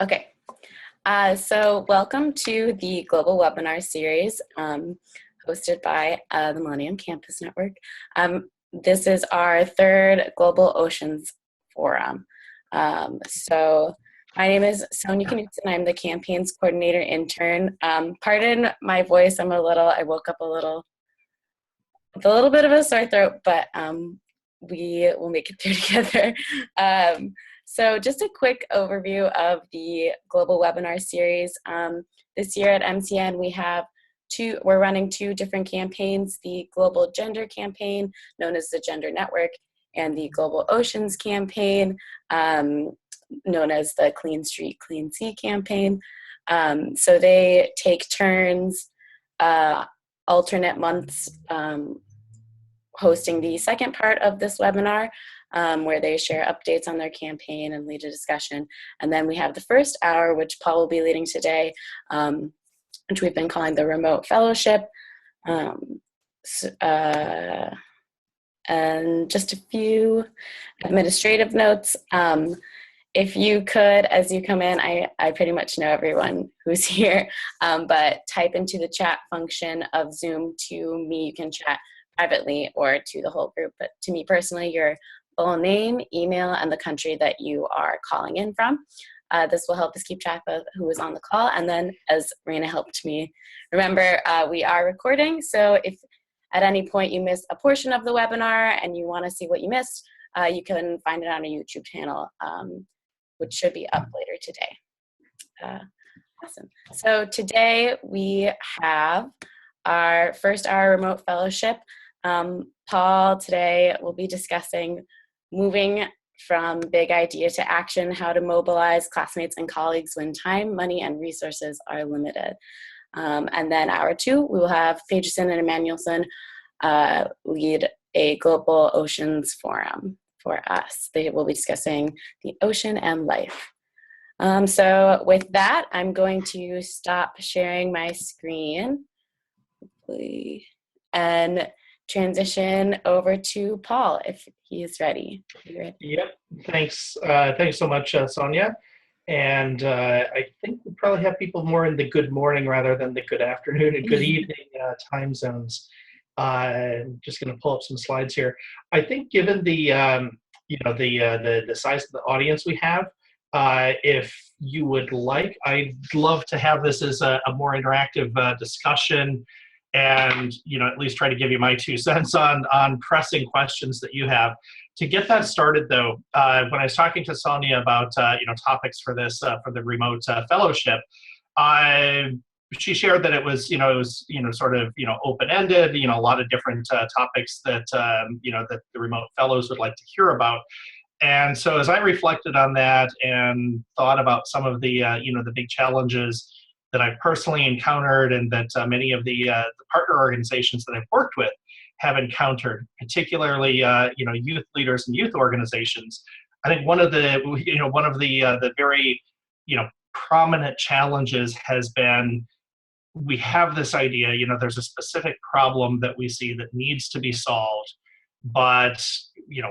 Okay, so welcome to the Global Webinar Series hosted by the Millennium Campus Network. This is our third Global Oceans Forum. So my name is Sonia Knutson. I'm the campaigns coordinator intern. Pardon my voice, I woke up with a little bit of a sore throat, but we will make it through together. So just a quick overview of the Global Webinar Series. This year at MCN, we're running two different campaigns, the Global Gender Campaign, known as the Gender Network, and the Global Oceans Campaign, known as the Clean Street, Clean Sea Campaign. So they take turns, alternate months, hosting the second part of this webinar, where they share updates on their campaign and lead a discussion. And then we have the first hour, which Paul will be leading today, which we've been calling the Remote Fellowship. And just a few administrative notes. If you could, as you come in, I pretty much know everyone who's here, but type into the chat function of Zoom to me. You can chat privately or to the whole group, but to me personally, your full name, email, and the country that you are calling in from. This will help us keep track of who is on the call. And then, as Raina helped me remember, we are recording. So if at any point you missed a portion of the webinar and you want to see what you missed, you can find it on our YouTube channel, which should be up later today. Awesome. So today we have our first hour remote fellowship. Paul today will be discussing moving from big idea to action, how to mobilize classmates and colleagues when time, money, and resources are limited. And then hour two, we will have Pageson and Emmanuelson lead a Global Oceans Forum for us. They will be discussing the ocean and life. So with that, I'm going to stop sharing my screen and transition over to Paul if he is ready. Yep. Thanks. Thanks so much, Sonia. And I think we probably have people more in the good morning rather than the good afternoon and good evening time zones. I'm just going to pull up some slides here. I think given the the size of the audience we have, if you would like, I'd love to have this as a more interactive discussion, and at least try to give you my 2 cents on pressing questions that you have. To get that started, though, when I was talking to Sonia about topics for this for the remote fellowship, she shared that it was sort of open-ended, a lot of different topics that that the remote fellows would like to hear about. And so as I reflected on that and thought about some of the the big challenges that I've personally encountered and that many of the partner organizations that I've worked with have encountered, particularly youth leaders and youth organizations, I think one of the very prominent challenges has been, we have this idea, there's a specific problem that we see that needs to be solved, but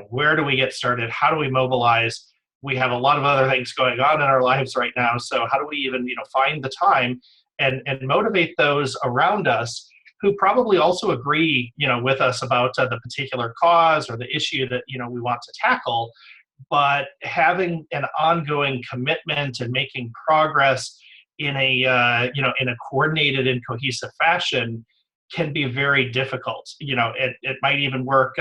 where do we get started? How do we mobilize? We have a lot of other things going on in our lives right now, so how do we even find the time and motivate those around us who probably also agree with us about the particular cause or the issue that we want to tackle, but having an ongoing commitment and making progress in a in a coordinated and cohesive fashion can be very difficult. It might even work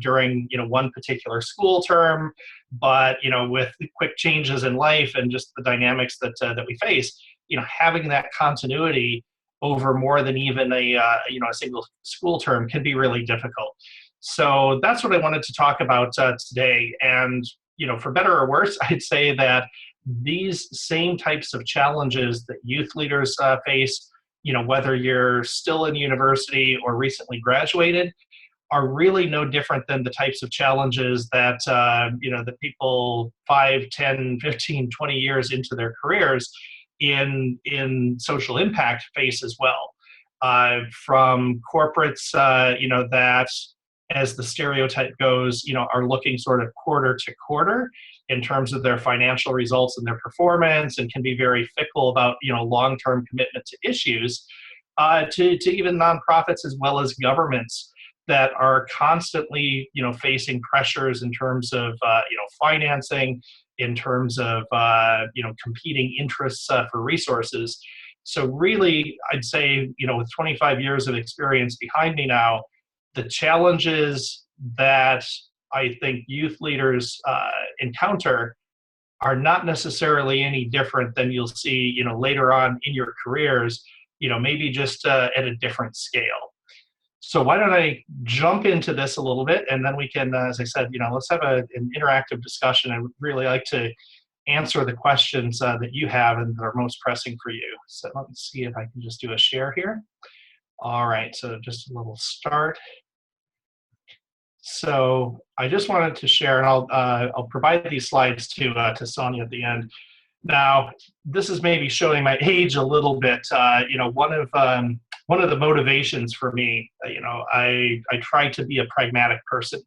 during one particular school term, but with quick changes in life and just the dynamics that that we face, having that continuity over more than even a a single school term can be really difficult. So that's what I wanted to talk about today. And for better or worse, I'd say that these same types of challenges that youth leaders face, whether you're still in university or recently graduated, are really no different than the types of challenges that the people 5, 10, 15, 20 years into their careers in social impact face as well. From corporates, that, as the stereotype goes, are looking sort of quarter to quarter in terms of their financial results and their performance, and can be very fickle about long-term commitment to issues, to even nonprofits as well as governments that are constantly facing pressures in terms of financing, in terms of competing interests for resources. So really, I'd say with 25 years of experience behind me now, the challenges that I think youth leaders encounter are not necessarily any different than you'll see later on in your careers, maybe just at a different scale. So why don't I jump into this a little bit, and then we can, as I said, let's have an interactive discussion. I would really like to answer the questions that you have and that are most pressing for you. So let me see if I can just do a share here. All right, so just a little start. So I just wanted to share, and I'll provide these slides to Sonia at the end. Now, this is maybe showing my age a little bit. One of the motivations for me, I try to be a pragmatic person,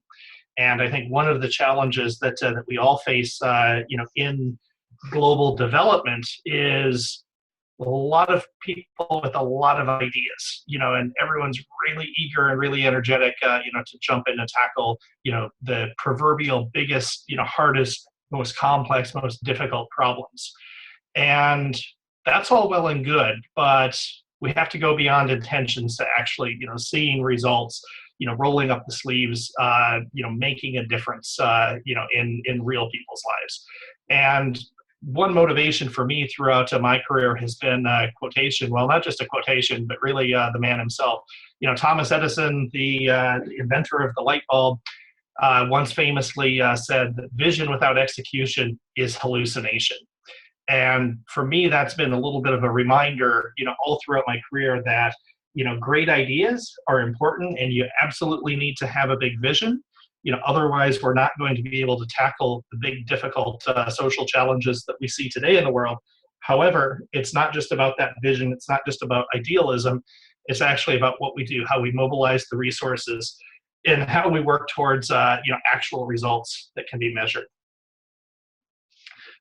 and I think one of the challenges that we all face, in global development is a lot of people with a lot of ideas, and everyone's really eager and really energetic, to jump in and tackle, the proverbial biggest, hardest, most complex, most difficult problems. And that's all well and good, but we have to go beyond intentions to actually, seeing results, rolling up the sleeves, making a difference, in real people's lives. And one motivation for me throughout my career has been a quotation, well, not just a quotation, but really the man himself. Thomas Edison, the inventor of the light bulb, once famously said that vision without execution is hallucination. And for me, that's been a little bit of a reminder, all throughout my career that, great ideas are important, and you absolutely need to have a big vision. Otherwise we're not going to be able to tackle the big, difficult social challenges that we see today in the world. However, it's not just about that vision. It's not just about idealism. It's actually about what we do, how we mobilize the resources, and how we work towards, actual results that can be measured.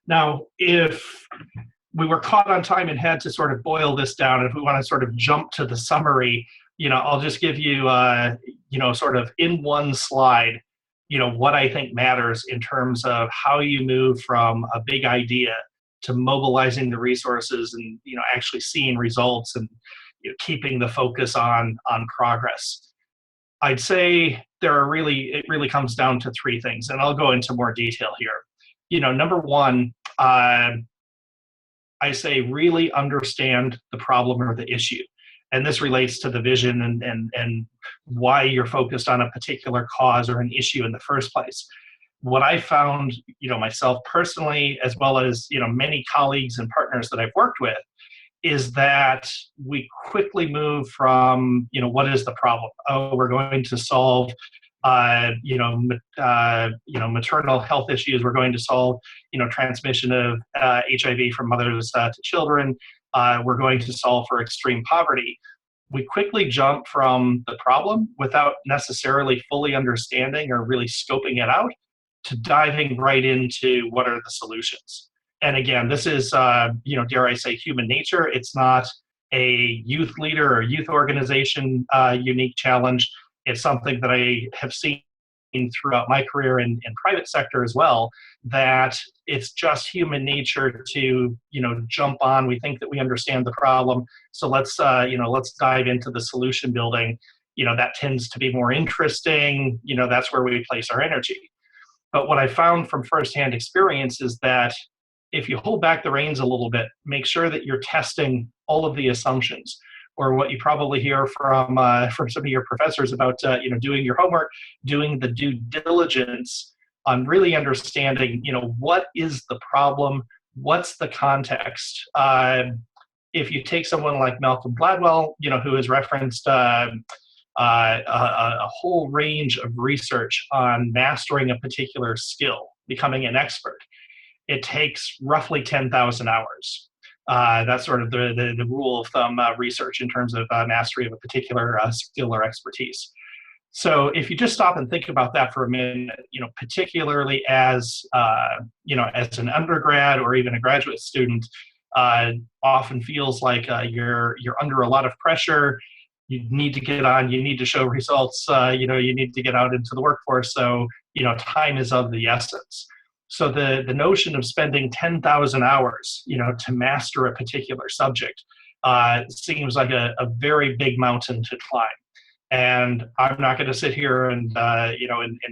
Now, if we were caught on time and had to sort of boil this down, if we want to sort of jump to the summary, I'll just give you, sort of in one slide, what I think matters in terms of how you move from a big idea to mobilizing the resources and, actually seeing results and keeping the focus on progress. I'd say it really comes down to three things, and I'll go into more detail here. Number one, I say really understand the problem or the issue. And this relates to the vision and why you're focused on a particular cause or an issue in the first place. What I found, myself personally, as well as, many colleagues and partners that I've worked with, is that we quickly move from, what is the problem? Oh, we're going to solve maternal health issues. We're going to solve, transmission of HIV from mothers to children. We're going to solve for extreme poverty. We quickly jump from the problem without necessarily fully understanding or really scoping it out to diving right into what are the solutions. And again, this is, dare I say, human nature. It's not a youth leader or youth organization unique challenge. It's something that I have seen throughout my career in private sector as well, that it's just human nature to, jump on. We think that we understand the problem. So let's dive into the solution building. That tends to be more interesting. That's where we place our energy. But what I found from firsthand experience is that if you hold back the reins a little bit, make sure that you're testing all of the assumptions, or what you probably hear from some of your professors about, doing your homework, doing the due diligence on really understanding, what is the problem, what's the context. If you take someone like Malcolm Gladwell, who has referenced a whole range of research on mastering a particular skill, becoming an expert, it takes roughly 10,000 hours. That's sort of the rule of thumb research in terms of mastery of a particular skill or expertise. So if you just stop and think about that for a minute, particularly as as an undergrad or even a graduate student, often feels like you're under a lot of pressure. You need to get on. You need to show results. You need to get out into the workforce. So time is of the essence. So the notion of spending 10,000 hours, to master a particular subject, seems like a very big mountain to climb. And I'm not going to sit here and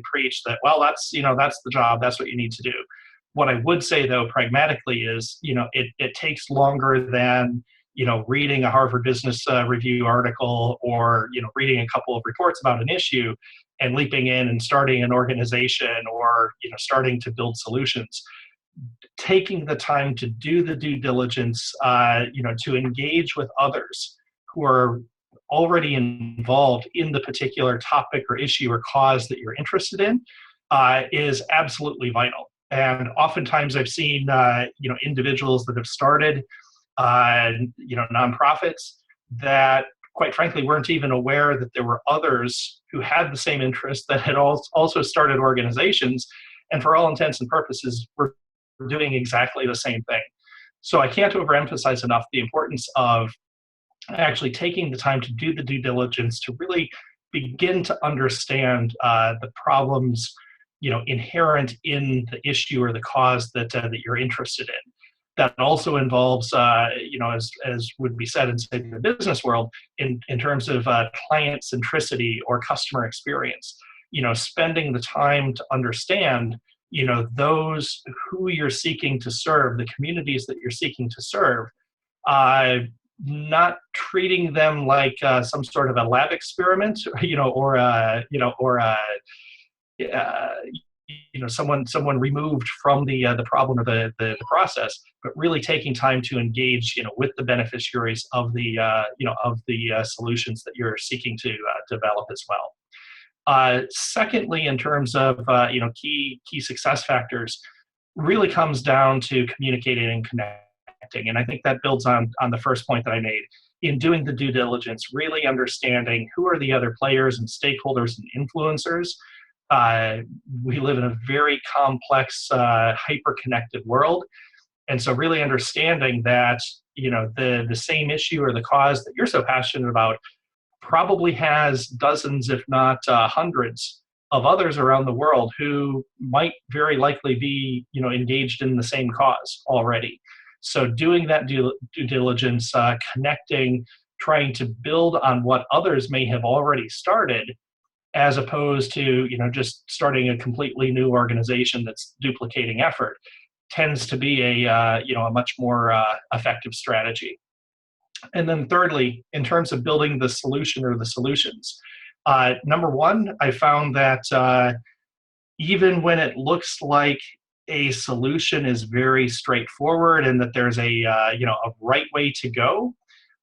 preach that, well, that's the job, that's what you need to do. What I would say, though, pragmatically is, it takes longer than reading a Harvard Business Review article, or reading a couple of reports about an issue and leaping in and starting an organization, or starting to build solutions. Taking the time to do the due diligence, to engage with others who are already involved in the particular topic or issue or cause that you're interested in, is absolutely vital. And oftentimes I've seen individuals that have started nonprofits that, quite frankly, weren't even aware that there were others who had the same interest that had also started organizations, and for all intents and purposes were doing exactly the same thing. So I can't overemphasize enough the importance of actually taking the time to do the due diligence to really begin to understand the problems inherent in the issue or the cause that you're interested in. That also involves, as would be said in the business world, in terms of client centricity or customer experience. Spending the time to understand those who you're seeking to serve, the communities that you're seeking to serve, not treating them like some sort of a lab experiment, someone removed from the problem or the process, but really taking time to engage with the beneficiaries of the solutions that you're seeking to develop as well. Secondly, in terms of key success factors, really comes down to communicating and connecting. And I think that builds on the first point that I made. In doing the due diligence, really understanding who are the other players and stakeholders and influencers. We live in a very complex, hyper-connected world. And so really understanding that the same issue or the cause that you're so passionate about probably has dozens, if not hundreds, of others around the world who might very likely be engaged in the same cause already. So doing that due diligence, connecting, trying to build on what others may have already started, as opposed to just starting a completely new organization that's duplicating effort, tends to be a much more effective strategy. And then thirdly, in terms of building the solution or the solutions, number one, I found that even when it looks like a solution is very straightforward and that there's a right way to go,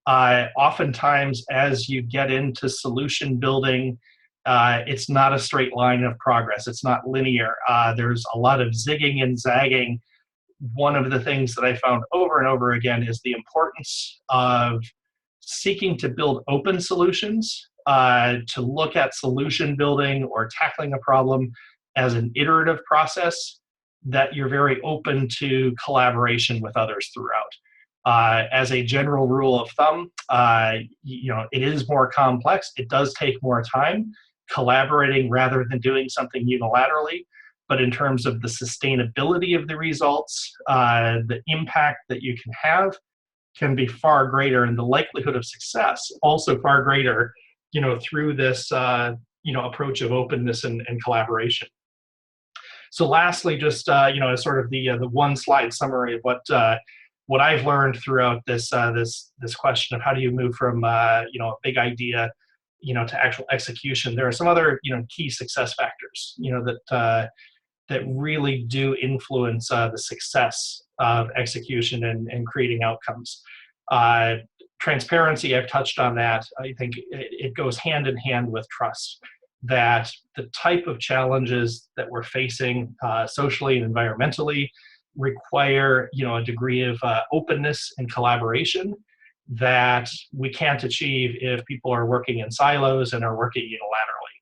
oftentimes as you get into solution building, it's not a straight line of progress. It's not linear. There's a lot of zigging and zagging. One of the things that I found over and over again is the importance of seeking to build open solutions, to look at solution building or tackling a problem as an iterative process, that you're very open to collaboration with others throughout. As a general rule of thumb, it is more complex. It does take more time collaborating rather than doing something unilaterally. But in terms of the sustainability of the results, the impact that you can have can be far greater, and the likelihood of success also far greater, through this, approach of openness and collaboration. So lastly, just, as sort of the one slide summary of what I've learned throughout this question of how do you move from, a big idea, to actual execution. There are some other, key success factors, that really do influence the success of execution and creating outcomes. Transparency, I've touched on that. I think it goes hand in hand with trust, that the type of challenges that we're facing socially and environmentally require a degree of openness and collaboration that we can't achieve if people are working in silos and are working unilaterally.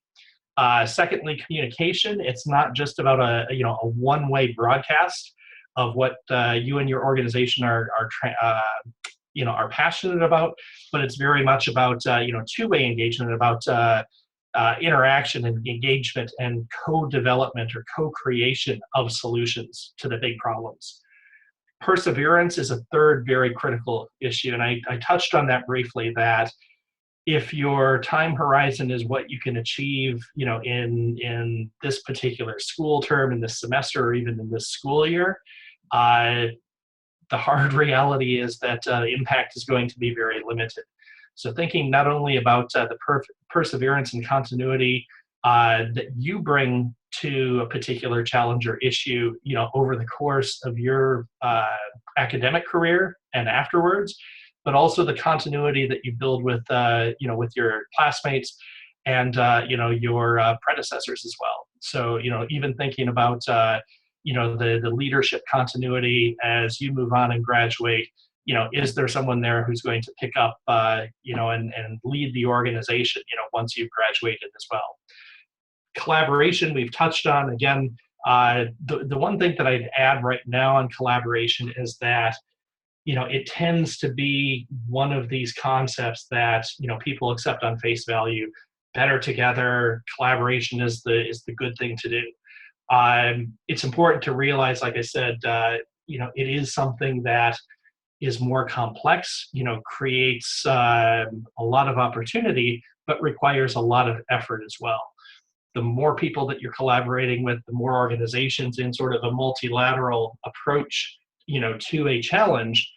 Secondly, communication. It's not just about a one-way broadcast of what you and your organization are passionate about, but it's very much about two-way engagement, about interaction and engagement and co-development or co-creation of solutions to the big problems. Perseverance is a third very critical issue, and I touched on that briefly, that if your time horizon is what you can achieve, in this particular school term, in this semester, or even in this school year, the hard reality is that impact is going to be very limited. So thinking not only about the perseverance and continuity that you bring to a particular challenge or issue, over the course of your academic career and afterwards, but also the continuity that you build with, with your classmates and, your predecessors as well. So, even thinking about, the leadership continuity as you move on and graduate, is there someone there who's going to pick up, and lead the organization, once you've graduated as well. Collaboration, we've touched on. Again, the one thing that I'd add right now on collaboration is that, it tends to be one of these concepts that, people accept on face value. Better together, collaboration is the good thing to do. It's important to realize, like I said, it is something that is more complex, creates a lot of opportunity, but requires a lot of effort as well. The more people that you're collaborating with, the more organizations in sort of a multilateral approach, to a challenge,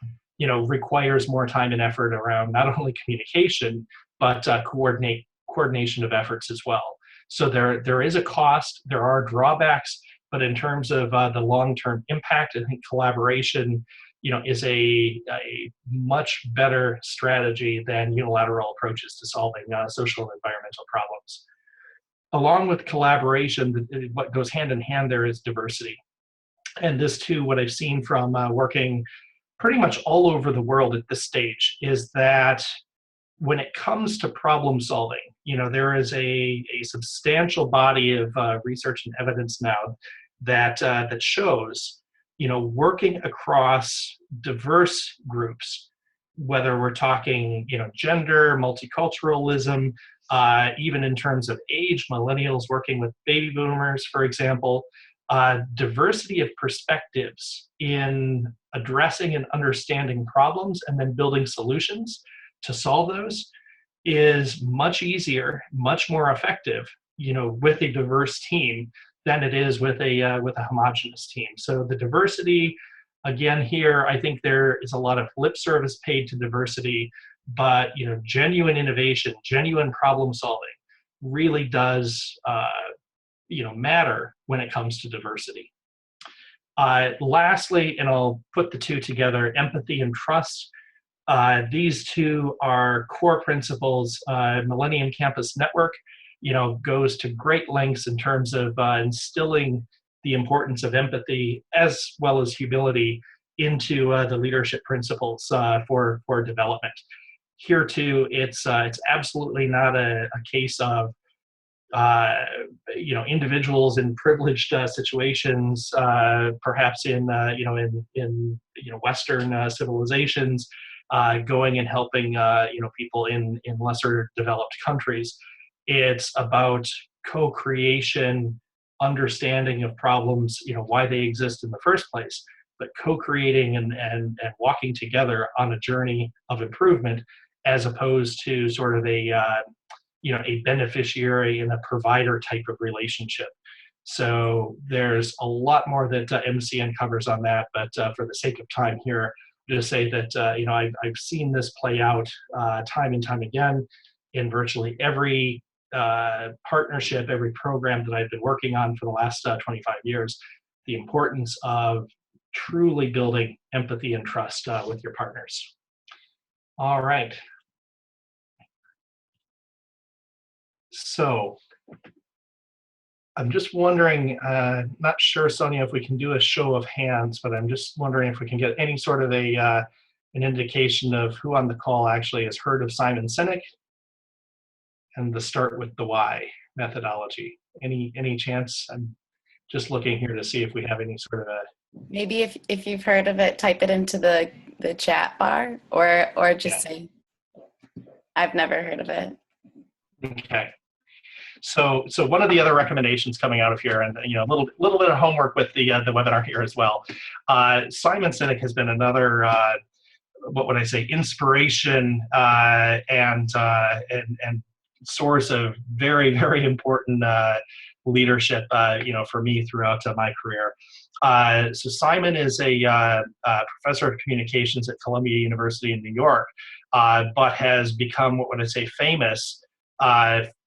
requires more time and effort around not only communication, but coordination of efforts as well. So there is a cost, there are drawbacks, but in terms of the long-term impact, I think collaboration, is a much better strategy than unilateral approaches to solving social and environmental problems. Along with collaboration, what goes hand in hand there is diversity. And this too, what I've seen from working pretty much all over the world at this stage, is that when it comes to problem solving, there is a substantial body of research and evidence now that shows, working across diverse groups, whether we're talking, gender, multiculturalism, even in terms of age, millennials working with baby boomers, for example, diversity of perspectives in addressing and understanding problems and then building solutions to solve those is much easier, much more effective, with a diverse team than it is with a homogenous team. So the diversity, again, here, I think there is a lot of lip service paid to diversity, but genuine innovation, genuine problem solving really does matter when it comes to diversity. Lastly, and I'll put the two together, empathy and trust. These two are core principles. Millennium Campus Network, goes to great lengths in terms of instilling the importance of empathy as well as humility into the leadership principles for development. Here too, it's absolutely not a case of individuals in privileged situations, perhaps in Western civilizations, going and helping people in lesser developed countries. It's about co-creation, understanding of problems, why they exist in the first place, but co-creating and walking together on a journey of improvement, as opposed to sort of a beneficiary and a provider type of relationship. So there's a lot more that MCN covers on that, but for the sake of time here, just say that I've seen this play out time and time again in virtually every partnership, every program that I've been working on for the last 25 years, the importance of truly building empathy and trust with your partners. All right. So I'm just wondering, not sure, Sonia, if we can do a show of hands, but I'm just wondering if we can get any sort of an indication of who on the call actually has heard of Simon Sinek and the Start with the Why methodology? Any chance? I'm just looking here to see if we have any sort of a. Maybe if you've heard of it, type it into the chat bar, or just Yeah. say, I've never heard of it. Okay. So one of the other recommendations coming out of here, and a little bit of homework with the webinar here as well. Simon Sinek has been another what would I say, inspiration and source of very, very important leadership for me throughout my career. So Simon is a professor of communications at Columbia University in New York, but has become, what would I say, famous.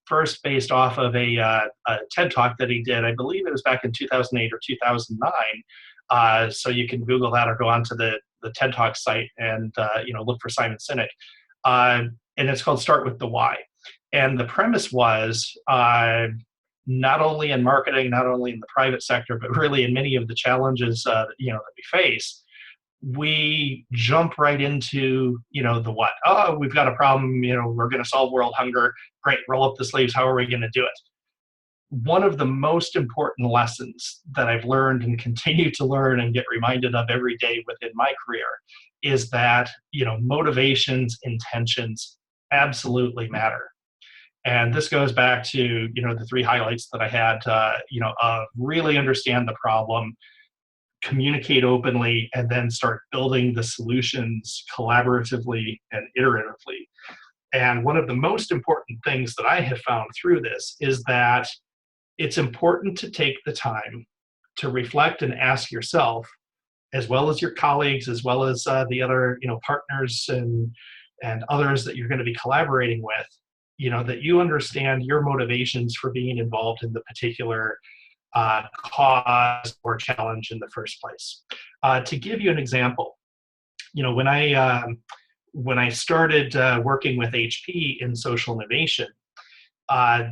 First based off of a TED Talk that he did, I believe it was back in 2008 or 2009. So you can Google that or go onto the TED Talk site and look for Simon Sinek. And it's called Start with the Why. And the premise was not only in marketing, not only in the private sector, but really in many of the challenges that we face, we jump right into the what. Oh, we've got a problem. We're going to solve world hunger. Great, roll up the sleeves. How are we going to do it? One of the most important lessons that I've learned and continue to learn and get reminded of every day within my career is that motivations, intentions absolutely matter. And this goes back to the three highlights that I had. Really understand the problem, communicate openly, and then start building the solutions collaboratively and iteratively. And one of the most important things that I have found through this is that it's important to take the time to reflect and ask yourself, as well as your colleagues, as well as the other partners and others that you're going to be collaborating with, that you understand your motivations for being involved in the particular cause or challenge in the first place. To give you an example, when I started working with HP in social innovation,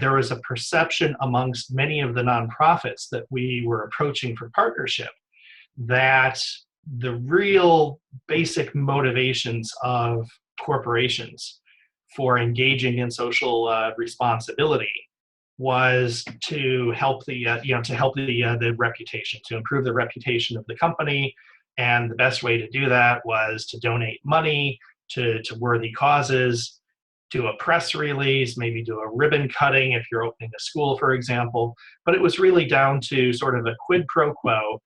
there was a perception amongst many of the nonprofits that we were approaching for partnership that the real basic motivations of corporations for engaging in social responsibility was to help the reputation, to improve the reputation of the company, and the best way to do that was to donate money to worthy causes, do a press release, maybe do a ribbon cutting if you're opening a school, for example. But it was really down to sort of a quid pro quo.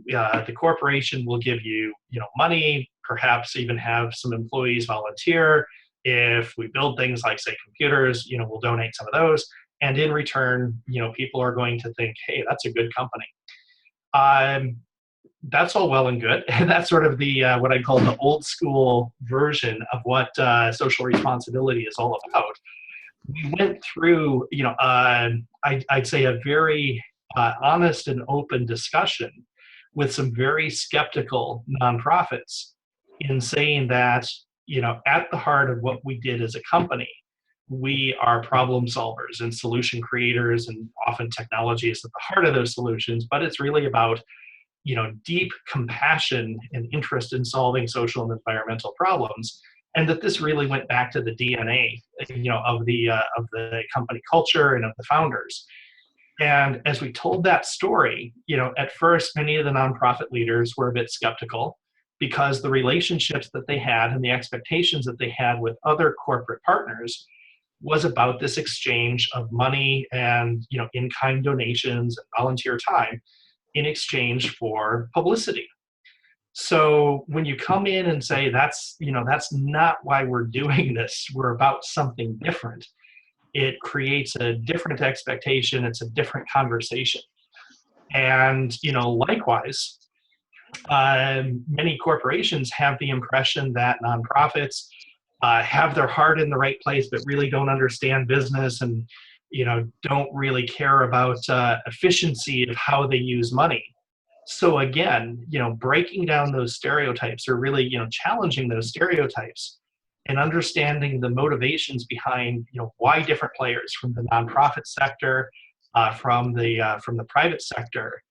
The corporation will give you, money, perhaps even have some employees volunteer. If we build things like, say, computers, we'll donate some of those. And in return, people are going to think, hey, that's a good company. That's all well and good. And that's sort of the what I call the old school version of what social responsibility is all about. We went through, I'd say a very honest and open discussion with some very skeptical nonprofits in saying that, at the heart of what we did as a company, we are problem solvers and solution creators, and often technology is at the heart of those solutions, but it's really about deep compassion and interest in solving social and environmental problems, and that this really went back to the DNA, of the company culture and of the founders. And as we told that story, at first many of the nonprofit leaders were a bit skeptical because the relationships that they had and the expectations that they had with other corporate partners was about this exchange of money and in-kind donations and volunteer time in exchange for publicity. So when you come in and say that's not why we're doing this, we're about something different, it creates a different expectation, it's a different conversation. And likewise, many corporations have the impression that nonprofits have their heart in the right place, but really don't understand business and don't really care about efficiency of how they use money. So again, breaking down those stereotypes, or really challenging those stereotypes and understanding the motivations behind why different players from the nonprofit sector, from the private sector,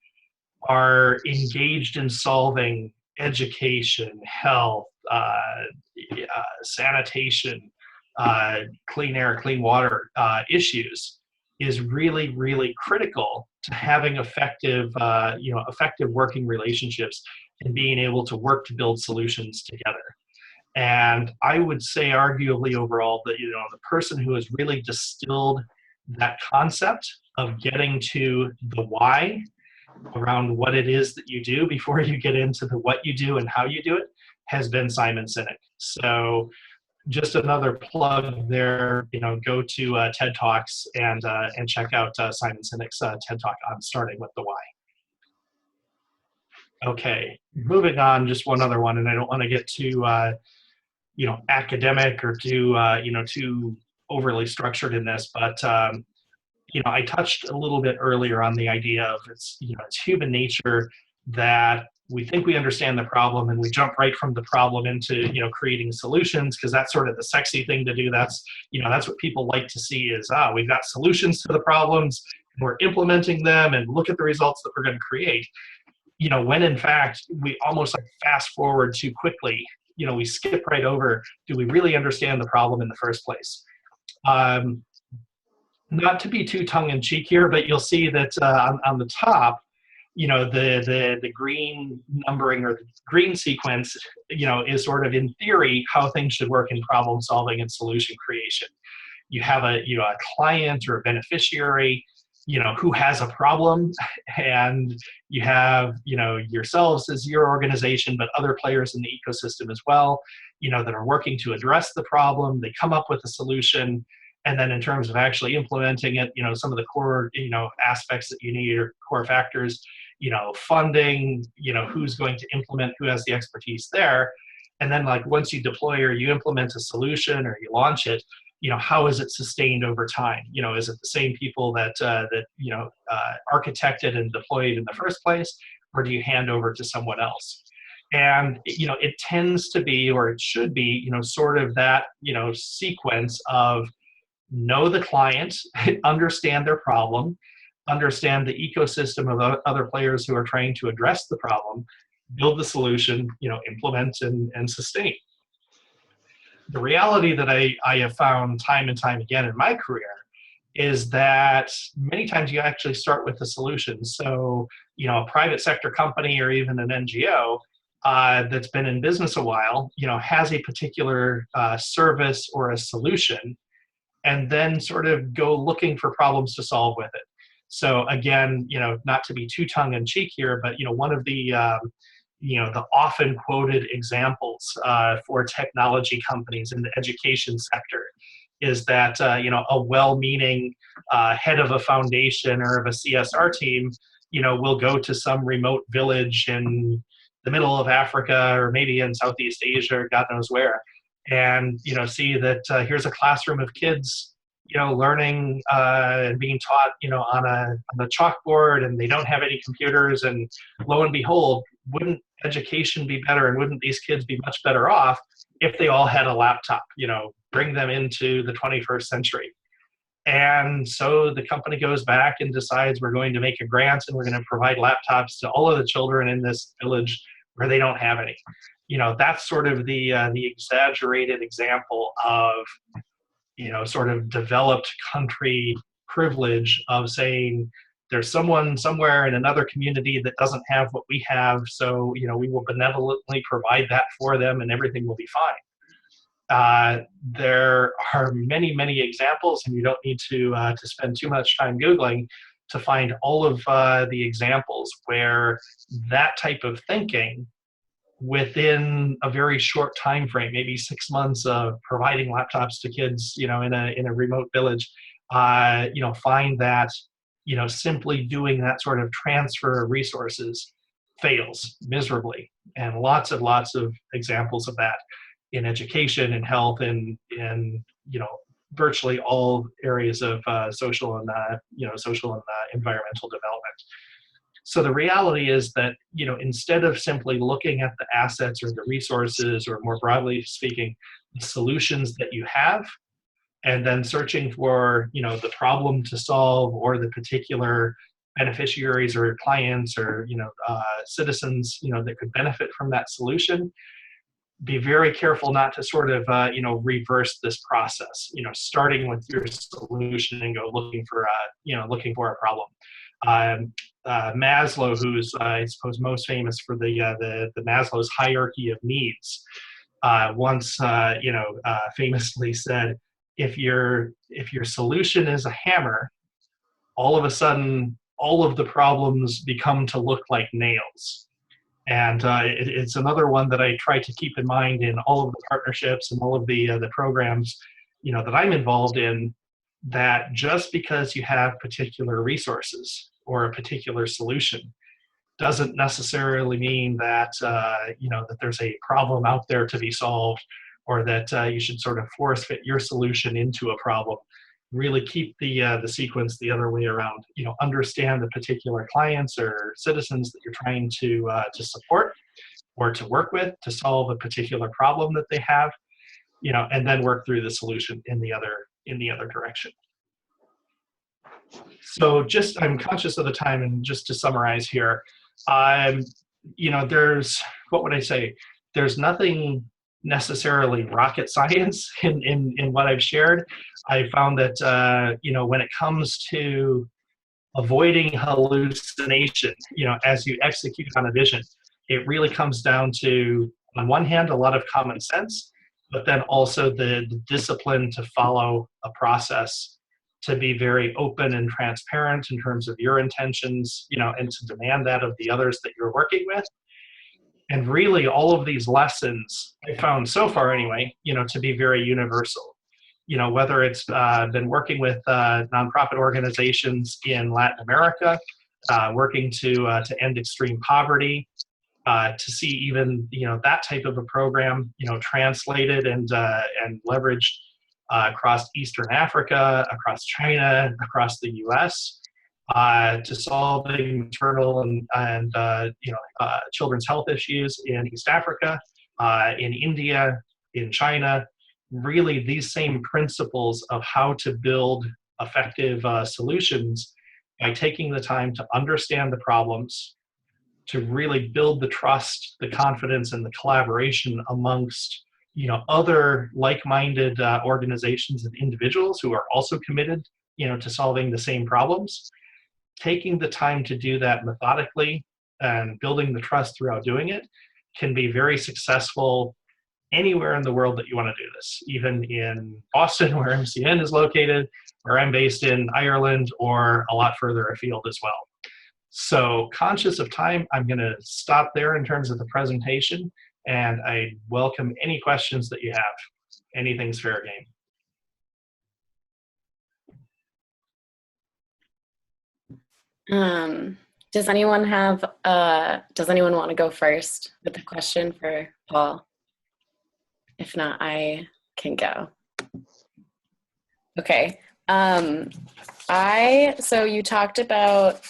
are engaged in solving education, health, sanitation, clean air, clean water issues, is really, really critical to having effective, effective working relationships and being able to work to build solutions together. And I would say, arguably overall, that the person who has really distilled that concept of getting to the why around what it is that you do before you get into the what you do and how you do it has been Simon Sinek. So just another plug there, go to TED Talks and check out Simon Sinek's TED Talk on starting with the why. Okay, moving on, just one other one, and I don't want to get too academic or too overly structured in this, but I touched a little bit earlier on the idea of it's human nature that we think we understand the problem and we jump right from the problem into creating solutions, because that's sort of the sexy thing to do. That's what people like to see is we've got solutions to the problems and we're implementing them and look at the results that we're going to create. When in fact we almost like fast forward too quickly. We skip right over, do we really understand the problem in the first place? Not to be too tongue-in-cheek here, but you'll see that on the top, the green numbering or the green sequence, is sort of in theory how things should work in problem solving and solution creation. You have a client or a beneficiary, who has a problem, and you have yourselves as your organization, but other players in the ecosystem as well, that are working to address the problem. They come up with a solution. And then in terms of actually implementing it, some of the core, aspects that you need or core factors, funding, who's going to implement, who has the expertise there. And then like once you deploy or you implement a solution or you launch it, how is it sustained over time? Is it the same people that architected and deployed in the first place, or do you hand over to someone else? And, it tends to be, or it should be, sort of that, sequence of know the client, understand their problem, understand the ecosystem of other players who are trying to address the problem, build the solution, implement and sustain. The reality that I have found time and time again in my career is that many times you actually start with the solution. So, a private sector company or even an NGO that's been in business a while, has a particular service or a solution, and then sort of go looking for problems to solve with it. So again, not to be too tongue-in-cheek here, but one of the the often quoted examples for technology companies in the education sector is that a well-meaning head of a foundation or of a CSR team, will go to some remote village in the middle of Africa or maybe in Southeast Asia or God knows where, and see that here's a classroom of kids learning and being taught on a chalkboard, and they don't have any computers, and lo and behold, wouldn't education be better and wouldn't these kids be much better off if they all had a laptop? Bring them into the 21st century. And so the company goes back and decides we're going to make a grant and we're going to provide laptops to all of the children in this village where they don't have any. That's sort of the exaggerated example of, sort of developed country privilege of saying there's someone somewhere in another community that doesn't have what we have, so, we will benevolently provide that for them and everything will be fine. There are many, many examples, and you don't need to spend too much time Googling to find all of the examples where that type of thinking within a very short time frame, maybe 6 months of providing laptops to kids, in a remote village, find that, simply doing that sort of transfer of resources fails miserably. And lots of examples of that in education and health and in, virtually all areas of social and environmental development. So the reality is that, instead of simply looking at the assets or the resources, or more broadly speaking, the solutions that you have, and then searching for, the problem to solve or the particular beneficiaries or clients or, citizens, that could benefit from that solution, be very careful not to sort of, reverse this process, starting with your solution and go looking for a problem. Um, Maslow, who's I suppose most famous for the Maslow's hierarchy of needs, once famously said, if your solution is a hammer, all of a sudden all of the problems become to look like nails. And it's another one that I try to keep in mind in all of the partnerships and all of the programs, that I'm involved in. That just because you have particular resources or a particular solution doesn't necessarily mean that that there's a problem out there to be solved, or that you should sort of force fit your solution into a problem. Really keep the sequence the other way around. Understand the particular clients or citizens that you're trying to support or to work with to solve a particular problem that they have, and then work through the solution in the other direction. So I'm conscious of the time, and just to summarize here, there's, what would I say? There's nothing necessarily rocket science in what I've shared. I found that, when it comes to avoiding hallucination, as you execute on a vision, it really comes down to, on one hand, a lot of common sense, but then also the discipline to follow a process, to be very open and transparent in terms of your intentions, and to demand that of the others that you're working with. And really, all of these lessons I found so far anyway, to be very universal. Whether it's been working with nonprofit organizations in Latin America, working to end extreme poverty, to see even that type of a program translated and leveraged across Eastern Africa, across China, across the U.S., to solving maternal and children's health issues in East Africa, in India, in China. Really, these same principles of how to build effective solutions by taking the time to understand the problems, to really build the trust, the confidence, and the collaboration amongst other like-minded organizations and individuals who are also committed to solving the same problems. Taking the time to do that methodically and building the trust throughout doing it can be very successful anywhere in the world that you want to do this, even in Boston, where MCN is located, where I'm based in Ireland, or a lot further afield as well. So, conscious of time, I'm going to stop there in terms of the presentation, and I welcome any questions that you have. Anything's fair game. Does anyone want to go first with a question for Paul? If not, I can go. Okay. So you talked about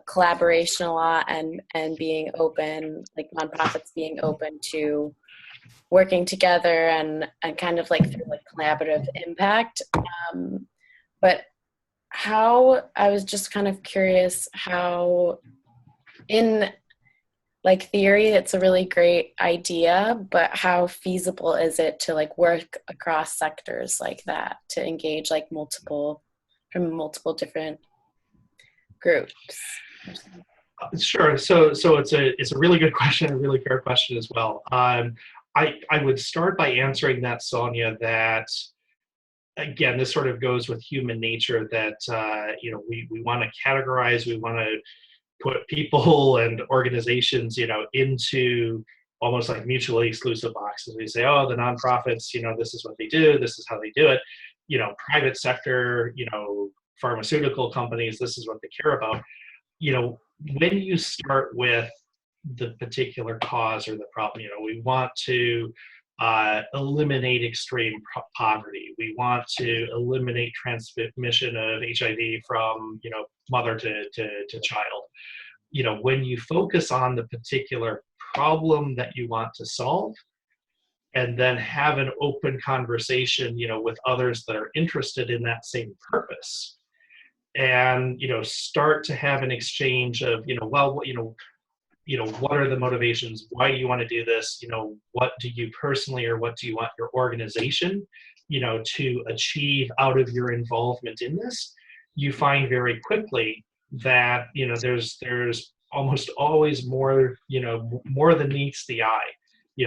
collaboration a lot and being open, like nonprofits being open to working together and kind of like through like collaborative impact. But I was just kind of curious how in like theory, it's a really great idea, but how feasible is it to like work across sectors like that, to engage like multiple different groups? Sure. So it's a really good question, a really fair question as well. I would start by answering that, Sonia, that again, this sort of goes with human nature, that we want to categorize, we want to put people and organizations, into almost like mutually exclusive boxes. We say, oh, the nonprofits, this is what they do, this is how they do it. Private sector, pharmaceutical companies, this is what they care about. When you start with the particular cause or the problem, we want to eliminate extreme poverty. We want to eliminate transmission of HIV from, mother to child. When you focus on the particular problem that you want to solve, and then have an open conversation, with others that are interested in that same purpose, and, start to have an exchange of, what are the motivations? Why do you want to do this? What do you personally, or what do you want your organization, to achieve out of your involvement in this? You find very quickly that, there's almost always more, more than meets the eye,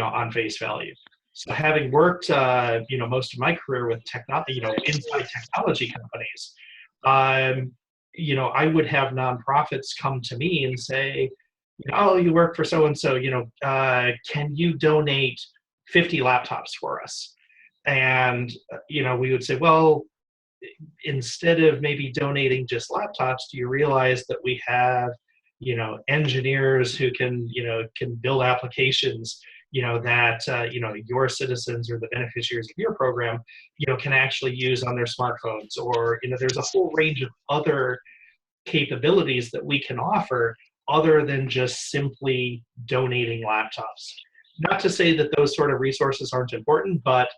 on face value. So having worked, most of my career with technology, inside technology companies, um, I would have nonprofits come to me and say, oh, you work for so and so, can you donate 50 laptops for us? And we would say, well, instead of maybe donating just laptops, do you realize that we have engineers who can build applications that your citizens or the beneficiaries of your program can actually use on their smartphones, or there's a whole range of other capabilities that we can offer other than just simply donating laptops. Not to say that those sort of resources aren't important, but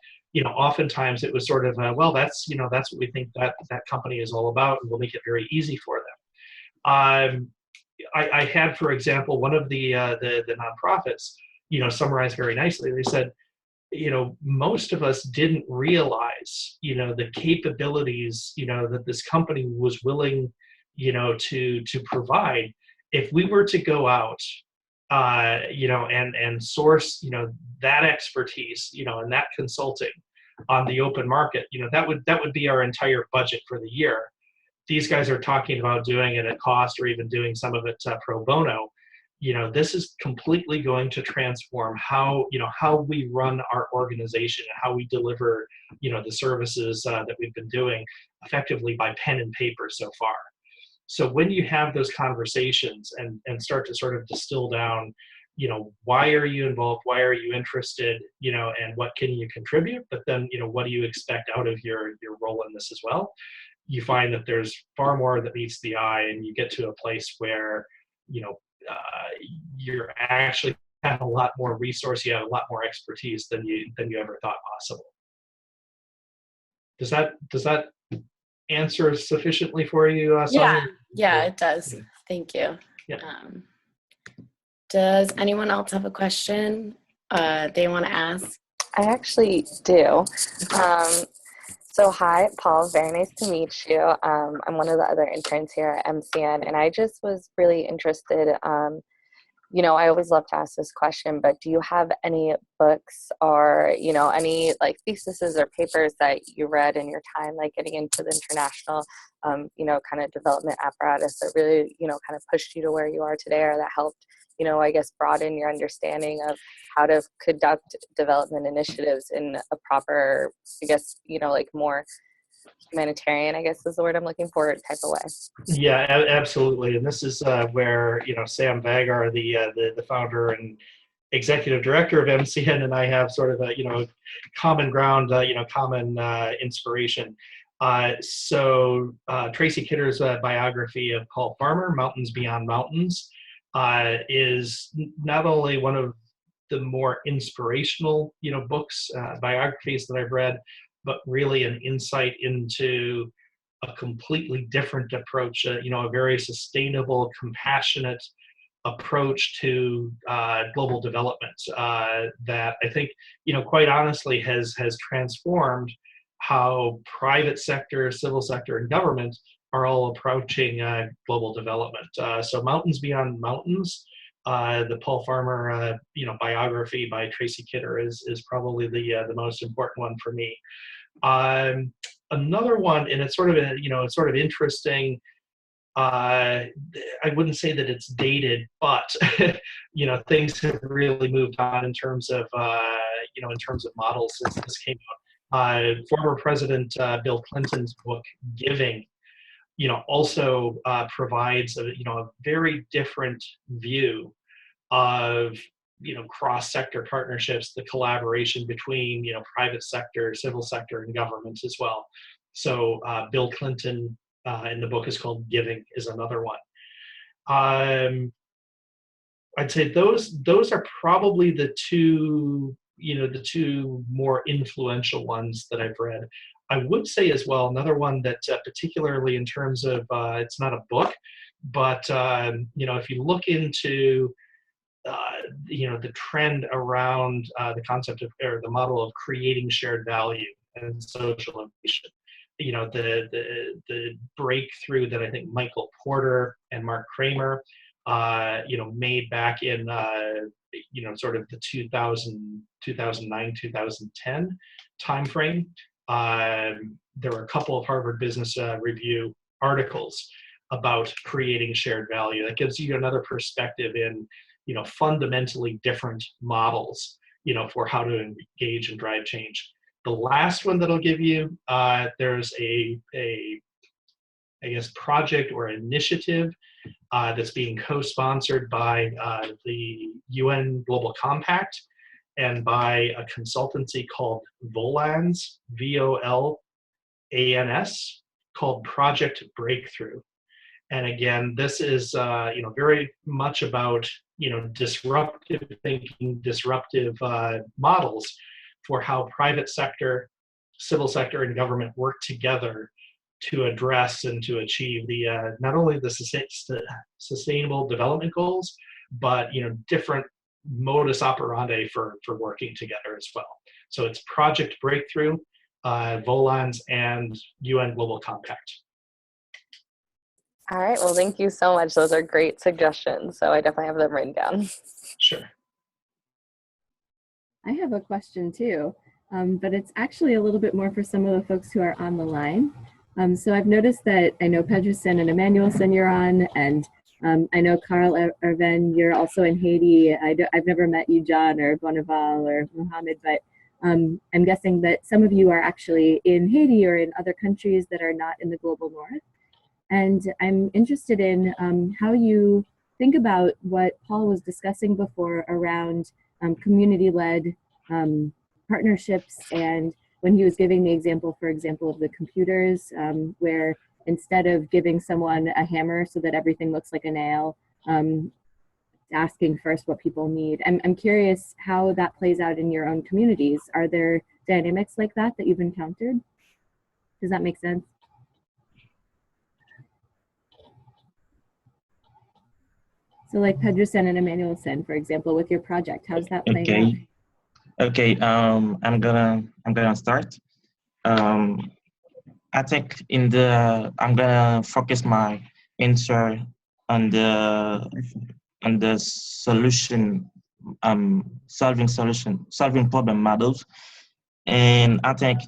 oftentimes it was sort of well, that's what we think that company is all about, and we'll make it very easy for them. I had, for example, one of the nonprofits, summarized very nicely. They said, most of us didn't realize, the capabilities, that this company was willing, to provide. If we were to go out, and source, that expertise, and that consulting on the open market, that would be our entire budget for the year. These guys are talking about doing it at cost, or even doing some of it pro bono. This is completely going to transform how we run our organization and how we deliver, the services that we've been doing effectively by pen and paper so far. So when you have those conversations and start to sort of distill down, why are you involved? Why are you interested? And what can you contribute? But then, what do you expect out of your role in this as well? You find that there's far more that meets the eye, and you get to a place where, you're actually have a lot more resource, you have a lot more expertise than you ever thought possible. Does that answer sufficiently for you, Sonia? Yeah, it does. Thank you. Yeah. Does anyone else have a question they want to ask? I actually do. So hi, Paul. Very nice to meet you. I'm one of the other interns here at MCN, and I just was really interested. I always love to ask this question, but do you have any books or, any like theses or papers that you read in your time, like getting into the international, kind of development apparatus that really, kind of pushed you to where you are today, or that helped, I guess, broaden your understanding of how to conduct development initiatives in a proper, I guess, like more humanitarian, I guess is the word I'm looking for, type of way. Yeah, absolutely. And this is where, Sam Vagar, the founder and executive director of MCN, and I have sort of a, common ground, common inspiration. So Tracy Kidder's biography of Paul Farmer, Mountains Beyond Mountains, is not only one of the more inspirational, books, biographies that I've read, but really an insight into a completely different approach, a very sustainable, compassionate approach to global development that I think, quite honestly has transformed how private sector, civil sector, and government are all approaching global development. So Mountains Beyond Mountains, the Paul Farmer, biography by Tracy Kidder is probably the most important one for me. Another one, and it's sort of it's sort of interesting. I wouldn't say that it's dated, but things have really moved on in terms of in terms of models since this came out. Former President Bill Clinton's book Giving, also provides a very different view of cross-sector partnerships, the collaboration between private sector, civil sector, and government as well. So Bill Clinton in the book is called Giving is another one. I'd say those are probably the two more influential ones that I've read. I would say as well another one that particularly in terms of it's not a book, but if you look into the trend around the concept of, or the model of creating shared value and social innovation. The breakthrough that I think Michael Porter and Mark Kramer, made back in, sort of the 2009, 2010 timeframe. There were a couple of Harvard Business Review articles about creating shared value. That gives you another perspective in, fundamentally different models, for how to engage and drive change. The last one that I'll give you, there's a I guess, project or initiative that's being co-sponsored by the UN Global Compact and by a consultancy called Volans, VOLANS, called Project Breakthrough. And again, this is very much about disruptive thinking, disruptive models for how private sector, civil sector, and government work together to address and to achieve the not only the sustainable development goals, but different modus operandi for working together as well. So it's Project Breakthrough, Volans, and UN Global Compact. All right. Well, thank you so much. Those are great suggestions. So I definitely have them written down. Sure. I have a question too, but it's actually a little bit more for some of the folks who are on the line. So I've noticed that I know Pedersen and Emmanuelson you're on, and I know Carl Erven, you're also in Haiti. I've never met you, John, or Bonaval, or Mohammed, but I'm guessing that some of you are actually in Haiti or in other countries that are not in the global north. And I'm interested in how you think about what Paul was discussing before around community-led partnerships, and when he was giving the example, for example, of the computers, where instead of giving someone a hammer so that everything looks like a nail, asking first what people need. I'm curious how that plays out in your own communities. Are there dynamics like that that you've encountered? Does that make sense? So like Pedersen and Emmanuelson, for example, with your project, how's that playing out? Okay. I'm gonna start. I think I'm gonna focus my answer on the solution, solving problem models, and I think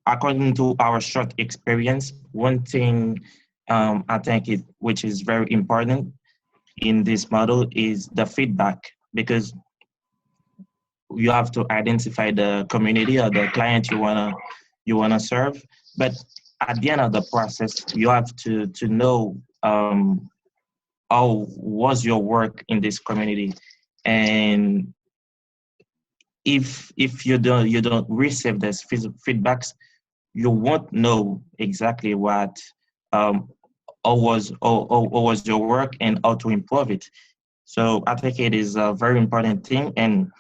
according to our short experience, one thing I think which is very important in this model is the feedback, because you have to identify the community or the client you wanna serve, but at the end of the process, you have to know how was your work in this community, and if you don't receive this feedbacks, you won't know exactly what how was your work and how to improve it. So I think it is a very important thing, and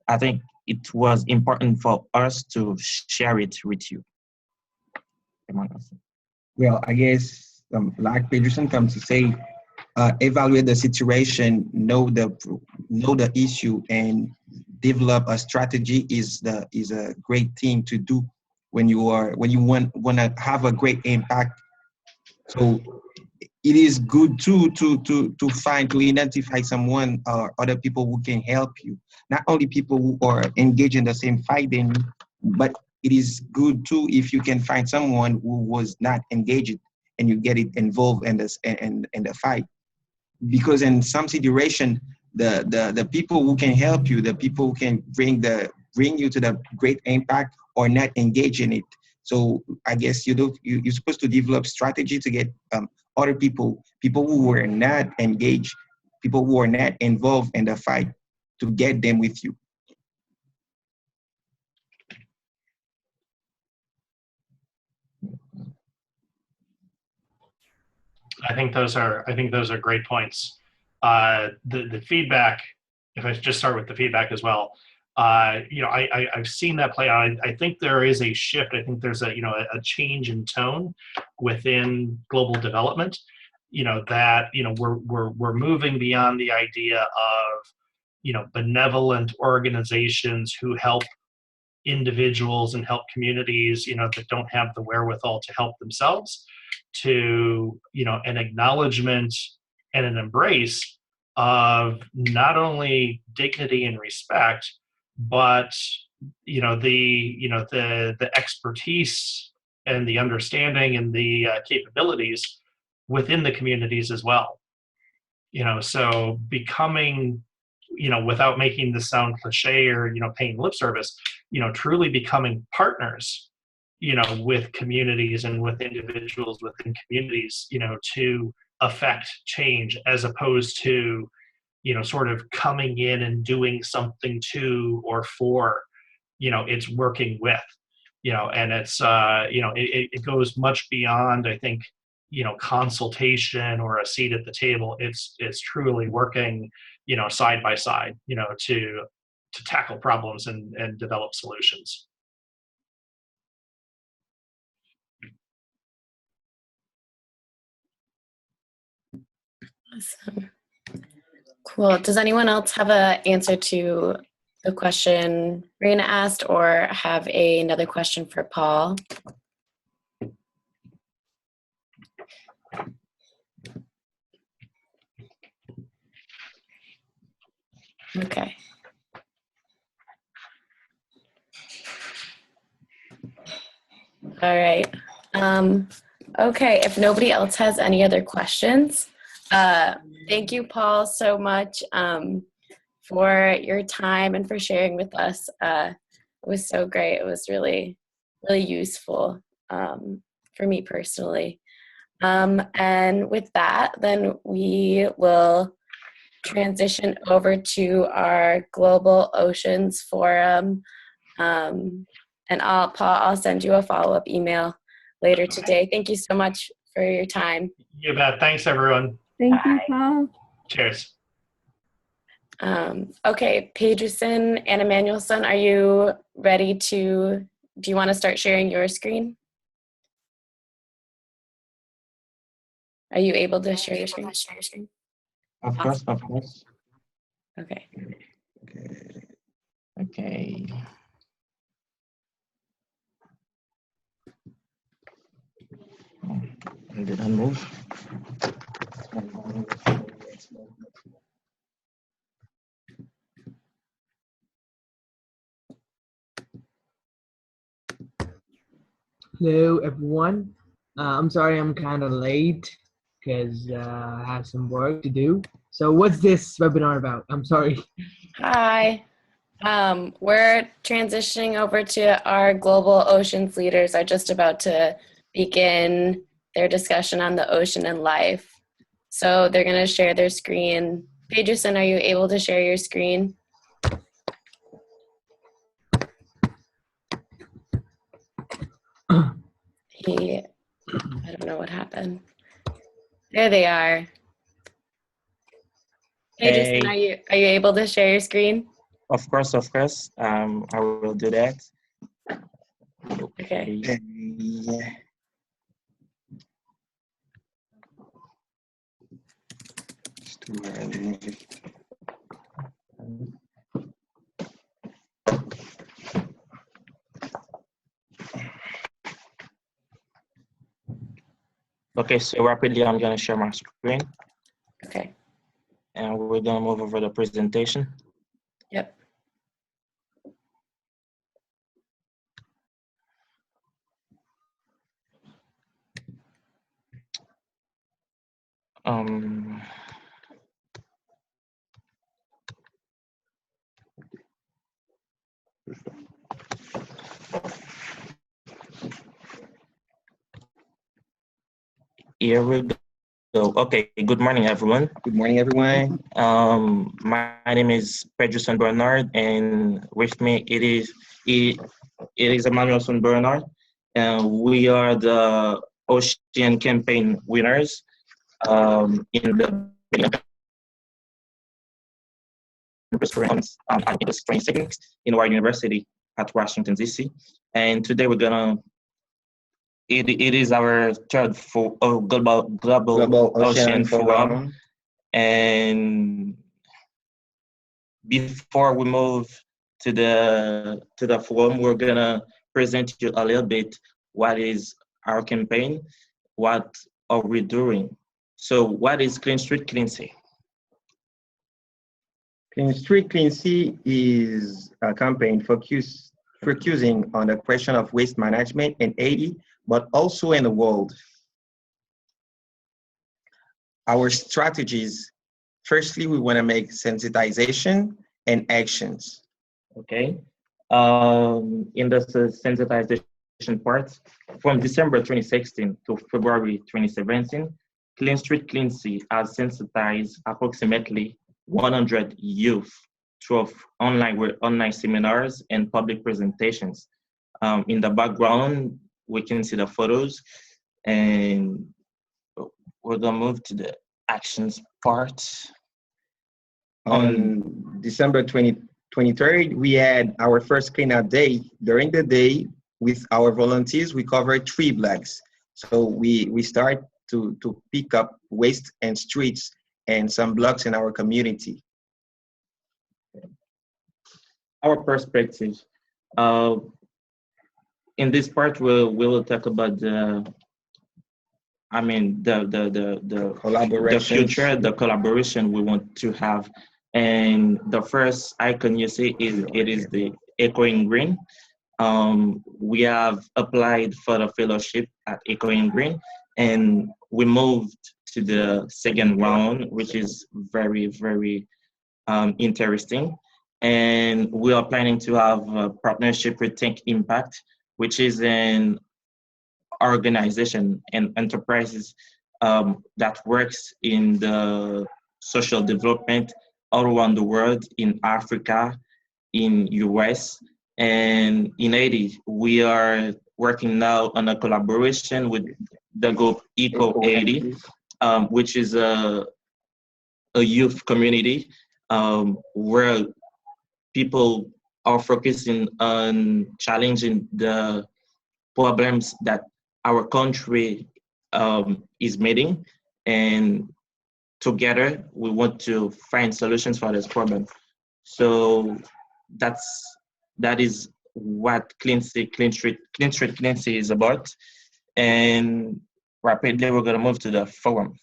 I think it was important for us to share it with you. Well, I guess like Peterson comes to say, evaluate the situation, know the issue, and develop a strategy is a great thing to do when you want to have a great impact. So it is good to identify someone or other people who can help you. Not only people who are engaged in the same fight than you, but it is good too if you can find someone who was not engaged and you get it involved in the fight. Because in some situation, the people who can help you, the people who can bring you to the great impact, are not engaged in it. So I guess you're supposed to develop strategy to get other people who were not engaged, people who are not involved in the fight, to get them with you. I think those are great points. The feedback, if I just start with the feedback as well, I've seen that play out. I think there is a shift. I think there's a change in tone within global development. that, we're moving beyond the idea of, benevolent organizations who help individuals and help communities, that don't have the wherewithal to help themselves, to, an acknowledgement and an embrace of not only dignity and respect, but, the expertise and the understanding and the capabilities within the communities as well. So becoming, without making this sound cliche or, paying lip service, truly becoming partners, with communities and with individuals within communities, to affect change, as opposed to, sort of coming in and doing something to or for, it's working with, and it's, it goes much beyond, I think, consultation or a seat at the table. It's truly working, side by side, to tackle problems and develop solutions. Awesome. Cool. Does anyone else have an answer to the question Rena asked, or have another question for Paul? Okay. All right. Okay, if nobody else has any other questions, thank you, Paul, so much for your time and for sharing with us. It was so great. It was really, really useful for me personally. And with that, then we will transition over to our Global Oceans Forum. And Paul, I'll send you a follow-up email later today. Thank you so much for your time. You bet. Thanks, everyone. Thank you, Paul. Cheers. Okay, Pedroson and Emmanuelson, are you ready do you want to start sharing your screen? Are you able to share your screen? Of course, of course. Okay. Okay. And did I move? Hello, everyone. I'm sorry I'm kind of late because I have some work to do. So what's this webinar about? I'm sorry. Hi. We're transitioning over to our Global Oceans leaders are just about to begin their discussion on the ocean and life. So they're going to share their screen. Pedroson, are you able to share your screen? I don't know what happened. There they are. Pedroson, Hey. are you able to share your screen? Of course, of course. I will do that. Okay. Yeah. It's too early. Okay, so rapidly I'm gonna share my screen. Okay. And we're gonna move over the presentation. Yep. Here we go. Okay, good morning, everyone. Good morning, everyone. My name is Pedroson Bernard, and with me it is Emmanuelson Bernard, and we are the Ocean Campaign winners in the training techniques in Ward University at Washington, D.C. And today we're gonna it is our third global Global Ocean Ocean Forum. Forum. And before we move to the forum, we're gonna present you a little bit what is our campaign, what are we doing. So what is Clean Street Clean Sea? Clean Street Clean Sea is a campaign focusing on the question of waste management in Haiti, but also in the world. Our strategies, firstly, we want to make sensitization and actions. Okay. In the sensitization part, from December 2016 to February 2017, Clean Street Clean Sea has sensitized approximately 100 youth through online seminars and public presentations. In the background, we can see the photos, and we're gonna move to the actions part. On December 23rd, we had our first cleanup day. During the day, with our volunteers, we covered 3 blocks. So we start to pick up waste and streets and some blocks in our community. Our perspective. In this part, we'll talk about the future, the collaboration we want to have. And the first icon you see is the Echoing Green. We have applied for the fellowship at Echoing Green, and we moved to the second round, which is very, very interesting. And we are planning to have a partnership with Think Impact, which is an organization and enterprises that works in the social development all around the world, in Africa, in US, and in Haiti. We are working now on a collaboration with the group Eco Haiti, which is a youth community where people are focusing on challenging the problems that our country is meeting, and together we want to find solutions for this problem. So that is what Clean Street Clean Sea is about. And rapidly we're gonna move to the forum.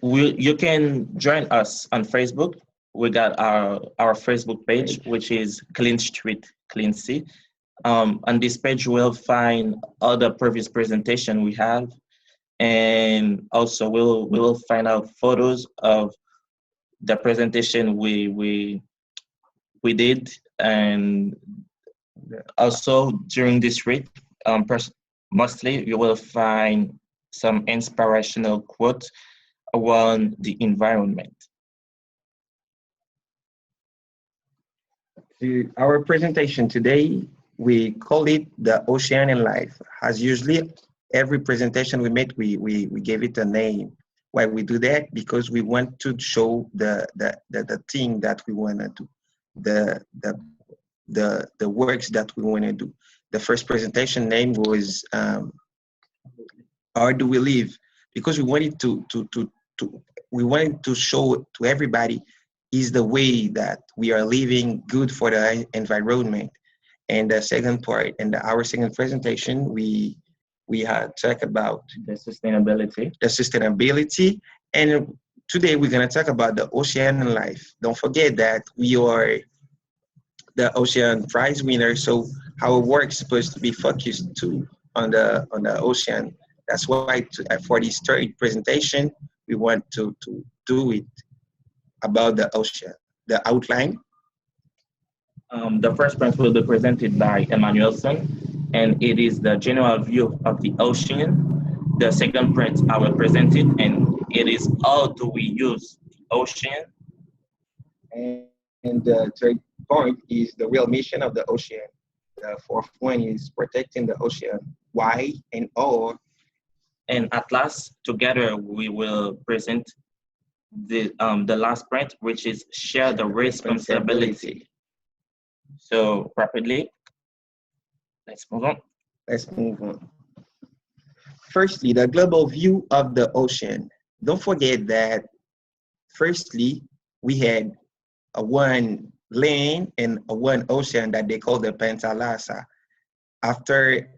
You can join us on Facebook. We got our Facebook page, which is Clean Street Clean Sea. On this page, we'll find all the previous presentation we have, and also we'll find out photos of the presentation we did, and also during this week, mostly you will find some inspirational quotes around the environment. Our presentation today, we call it the Oceania Life. As usually, every presentation we make, we give it a name. Why we do that? Because we want to show the thing that we want to do, the works that we want to do. The first presentation name was How Do We Live? Because we wanted we wanted to show to everybody is the way that we are living good for the environment. And the second part, and our second presentation, we had talked about the sustainability. And today we're going to talk about the Oceania Life. Don't forget that we are the Ocean Prize winner, so our work is supposed to be focused too on the ocean. That's why for this third presentation, we want to do it about the ocean. The outline. The first point will be presented by Emmanuelson, and it is the general view of the ocean. The second print I will present it, and it is how do we use the ocean. And the third point is the real mission of the ocean. The fourth one is protecting the ocean. Why and all. And at last, together we will present the last print, which is share the responsibility. So rapidly, Let's move on. Let's move on. Firstly, the global view of the ocean. Don't forget that firstly, we had a one land and a one ocean that they call the Pentalasa. After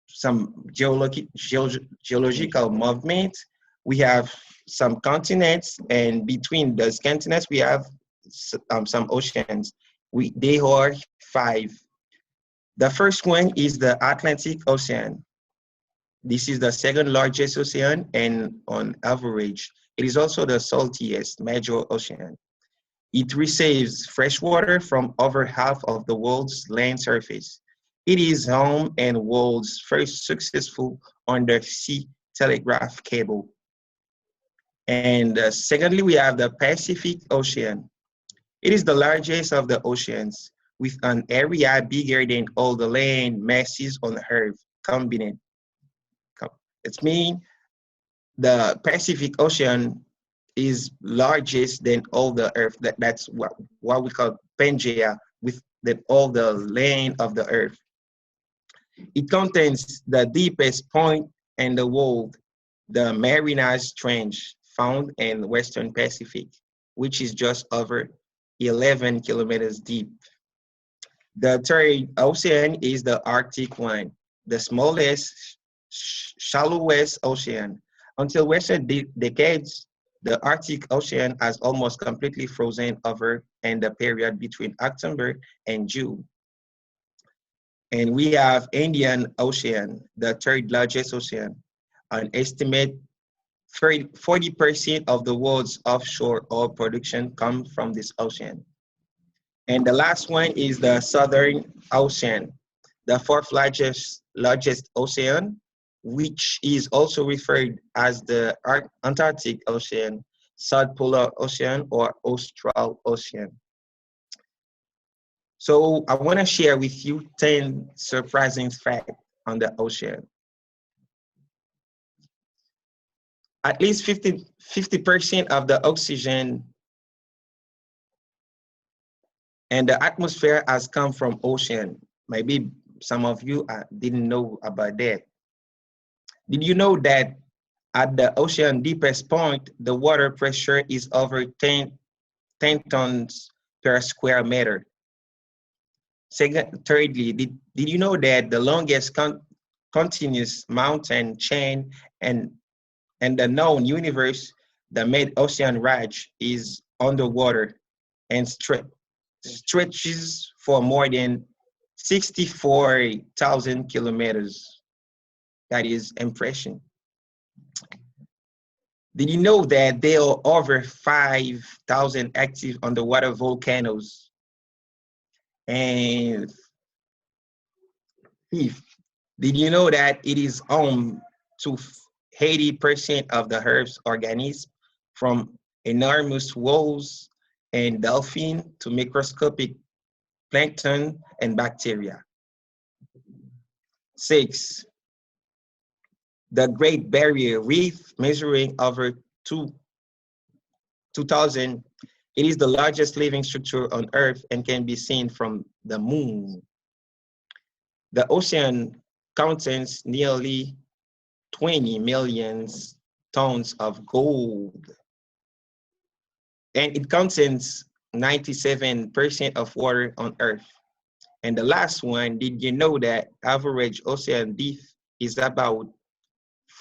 some geological movement, we have some continents, and between those continents, we have some oceans. They are five. The first one is the Atlantic Ocean. This is the second largest ocean, and on average, it is also the saltiest major ocean. It receives fresh water from over half of the world's land surface. It is home and world's first successful undersea telegraph cable. And secondly, we have the Pacific Ocean. It is the largest of the oceans, with an area bigger than all the land masses on Earth combined. It means the Pacific Ocean is largest than all the Earth. That's what we call Pangea, with all the land of the Earth. It contains the deepest point in the world, the Marianas Trench, found in Western Pacific, which is just over 11 kilometers deep. The third ocean is the Arctic one, the smallest, shallowest ocean. Until recent decades, the Arctic Ocean has almost completely frozen over in the period between October and June. And we have Indian Ocean, the third largest ocean. An estimate 40% of the world's offshore oil production comes from this ocean. And the last one is the Southern Ocean, the fourth largest ocean, which is also referred as the Antarctic Ocean, South Polar Ocean, or Austral Ocean. So I want to share with you 10 surprising facts on the ocean. At least 50% of the oxygen and the atmosphere has come from ocean. Maybe some of you didn't know about that. Did you know that at the ocean deepest point, the water pressure is over 10 tons per square meter? Thirdly, did you know that the longest continuous mountain chain and the known universe, the mid-ocean ridge, is underwater and stretches for more than 64,000 kilometers? That is impressive. Did you know that there are over 5,000 active underwater volcanoes? And fifth, did you know that it is home to 80% of the Earth's organisms, from enormous whales and dolphins to microscopic plankton and bacteria? 6, the Great Barrier Reef, measuring over 2,000, it is the largest living structure on Earth and can be seen from the moon. The ocean contains nearly 20 million tons of gold, and it contains 97% of water on Earth. And the last one, did you know that average ocean depth is about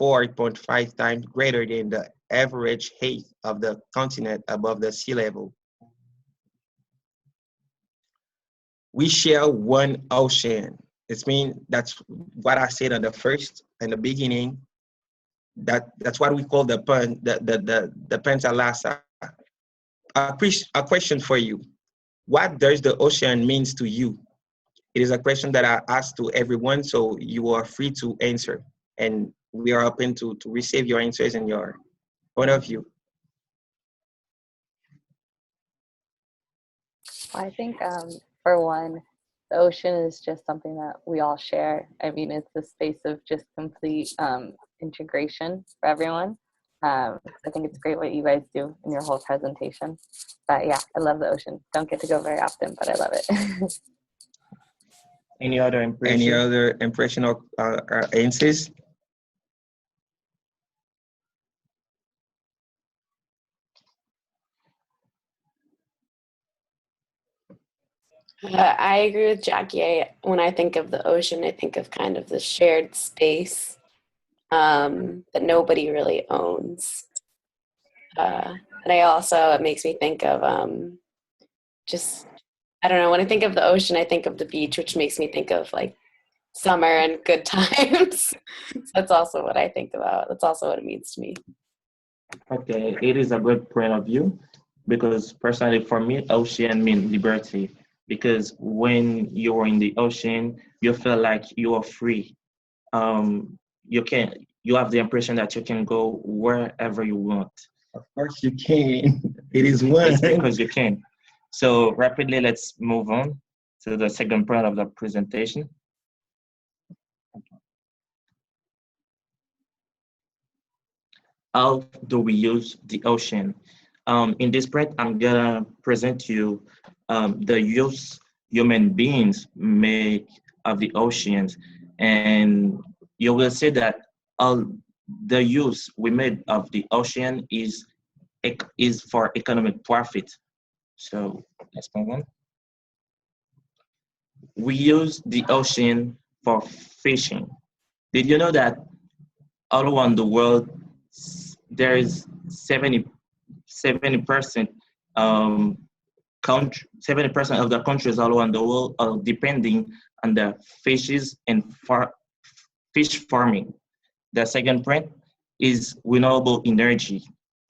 4.5 times greater than the average height of the continent above the sea level? We share one ocean. It means that's what I said in the beginning. That's what we call the Pentalasa. A question for you: what does the ocean means to you? It is a question that I ask to everyone, so you are free to answer, and we are open to receive your answers and your point of view. I think for one, the ocean is just something that we all share. I mean, it's a space of just complete integration for everyone. I think it's great what you guys do in your whole presentation. But yeah, I love the ocean. Don't get to go very often, but I love it. Any other impression? Any other impression or answers? I agree with Jackie. When I think of the ocean, I think of kind of the shared space that nobody really owns. And it makes me think of just, I don't know, when I think of the ocean, I think of the beach, which makes me think of like summer and good times. So that's also what I think about. That's also what it means to me. Okay, it is a good point of view because personally for me, ocean means liberty. Because when you're in the ocean, you feel like you are free. You have the impression that you can go wherever you want. Of course you can. It is one. It's because you can. So rapidly, let's move on to the second part of the presentation. How do we use the ocean? In this part, I'm gonna present you the use human beings make of the oceans, and you will see that all the use we made of the ocean is for economic profit. So let's move on. We use the ocean for fishing. Did you know that all around the world there is 70% um, 70% of the countries all around the world are depending on the fishes and fish farming. The second point is renewable energy.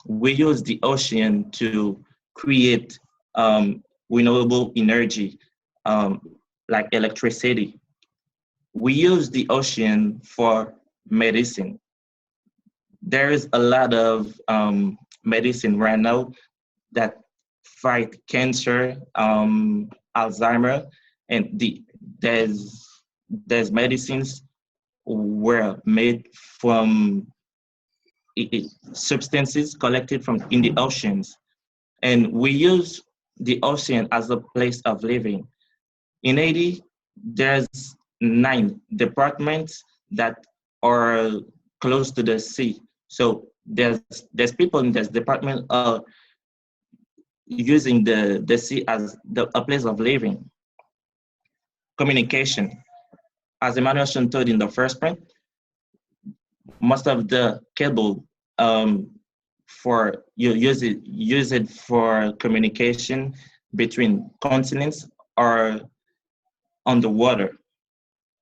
We use the ocean to create renewable energy, um, like electricity. We use the ocean for medicine. There is a lot of medicine right now that fight cancer, Alzheimer, and there's medicines were made from substances collected from in the oceans, and we use the ocean as a place of living. In Haiti, there's 9 departments that are close to the sea. So there's people in this department using the sea as a place of living. Communication. As Emmanuel told in the first point, most of the cable for you use it for communication between continents or on the water.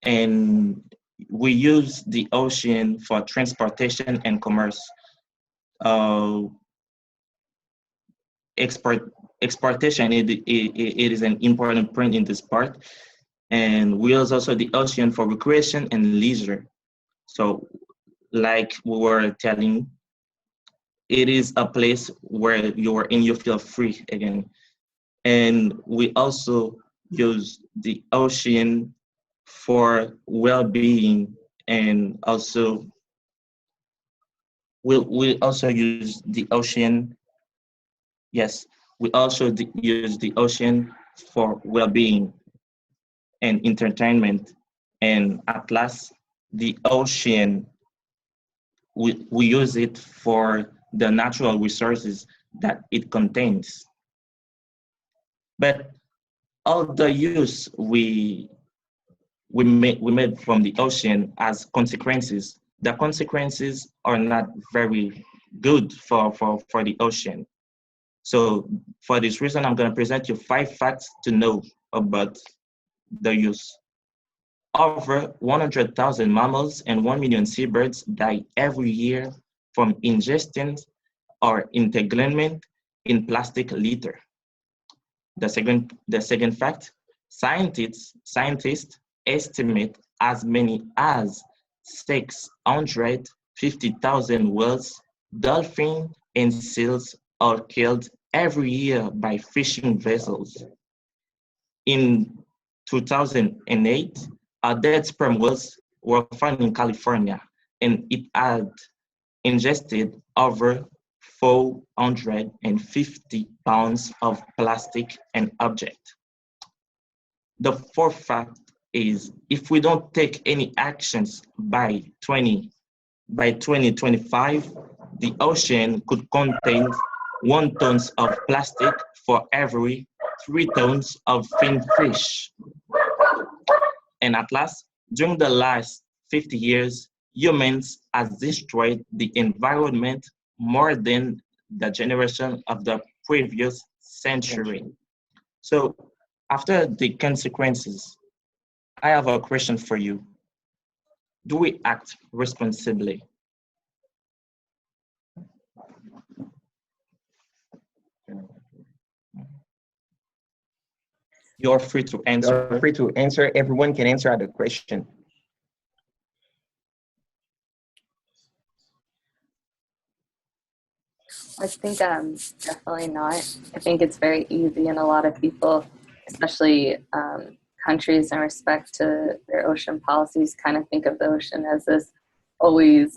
And we use the ocean for transportation and commerce. Uh, exportation, it is an important point in this part. And we use also the ocean for recreation and leisure. So like we were telling, it is a place where you're in, you feel free again. And we also use the ocean for well-being, and also we also use the ocean. Yes, we also use the ocean for well-being and entertainment. And at last, the ocean, we use it for the natural resources that it contains. But all the use we made from the ocean as consequences, the consequences are not very good for the ocean. So for this reason, I'm going to present you 5 facts to know about the use. Over 100,000 mammals and 1 million seabirds die every year from ingestion or entanglement in plastic litter. The second fact, scientists estimate as many as 650,000 whales, dolphins, and seals are killed every year by fishing vessels. In 2008, a dead sperm whales were found in California, and it had ingested over 450 pounds of plastic and object. The fourth fact is if we don't take any actions by 2025, the ocean could contain 1 ton of plastic for every 3 tons of fin fish. And at last, during the last 50 years, humans have destroyed the environment more than the generation of the previous century. So after the consequences, I have a question for you. Do we act responsibly? You're free to answer. You're free to answer. Everyone can answer the question. I think definitely not. I think it's very easy, and a lot of people, especially countries in respect to their ocean policies, kind of think of the ocean as this always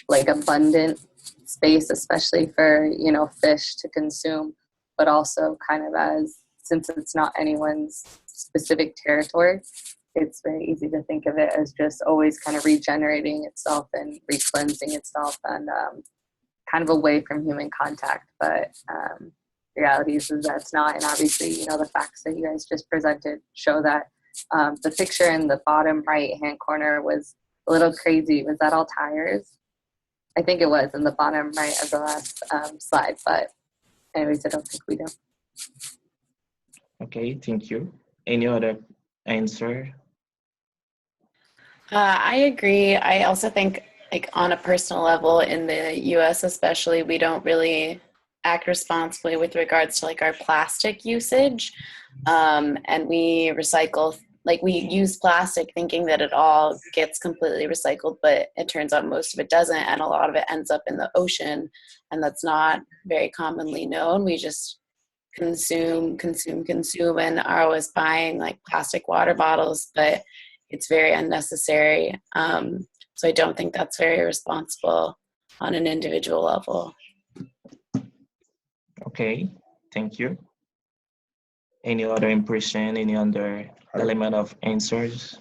like abundant space, especially for fish to consume, but also kind of as, since it's not anyone's specific territory, it's very easy to think of it as just always kind of regenerating itself and re-cleansing itself, and kind of away from human contact. But the reality is that's not. And obviously, the facts that you guys just presented show that. The picture in the bottom right-hand corner was a little crazy. Was that all tires? I think it was in the bottom right of the last slide. But anyways, I don't think we do. Okay, thank you. Any other answer? I agree. I also think, like, on a personal level in the US especially, we don't really act responsibly with regards to like our plastic usage. And we recycle, like we use plastic thinking that it all gets completely recycled, but it turns out most of it doesn't, and a lot of it ends up in the ocean, and that's not very commonly known. We just consume, and are always buying like plastic water bottles, but it's very unnecessary. So I don't think that's very responsible on an individual level. Okay, thank you. Any other impression, any other element of answers?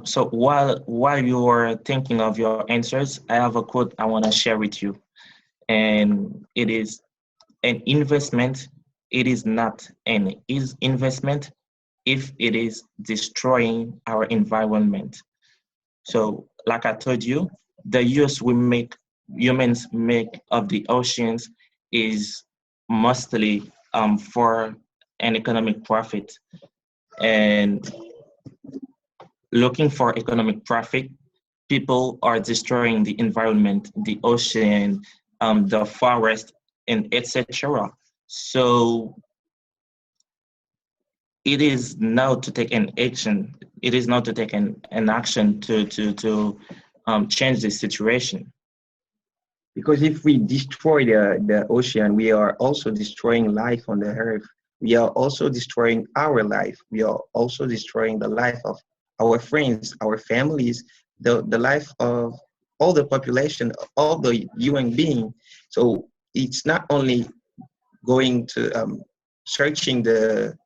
So while you are thinking of your answers, I have a quote I want to share with you. And it is, an investment, it is not an investment if it is destroying our environment. So like I told you, the use humans make of the oceans is mostly for an economic profit. And looking for economic profit, people are destroying the environment, the ocean, the forest, and etc. So it is now to take an action. It is now to take an action to change the situation. Because if we destroy the ocean, we are also destroying life on the earth. We are also destroying our life. We are also destroying the life of our friends, our families, the life of all the population, all the human being. So it's not only going to searching the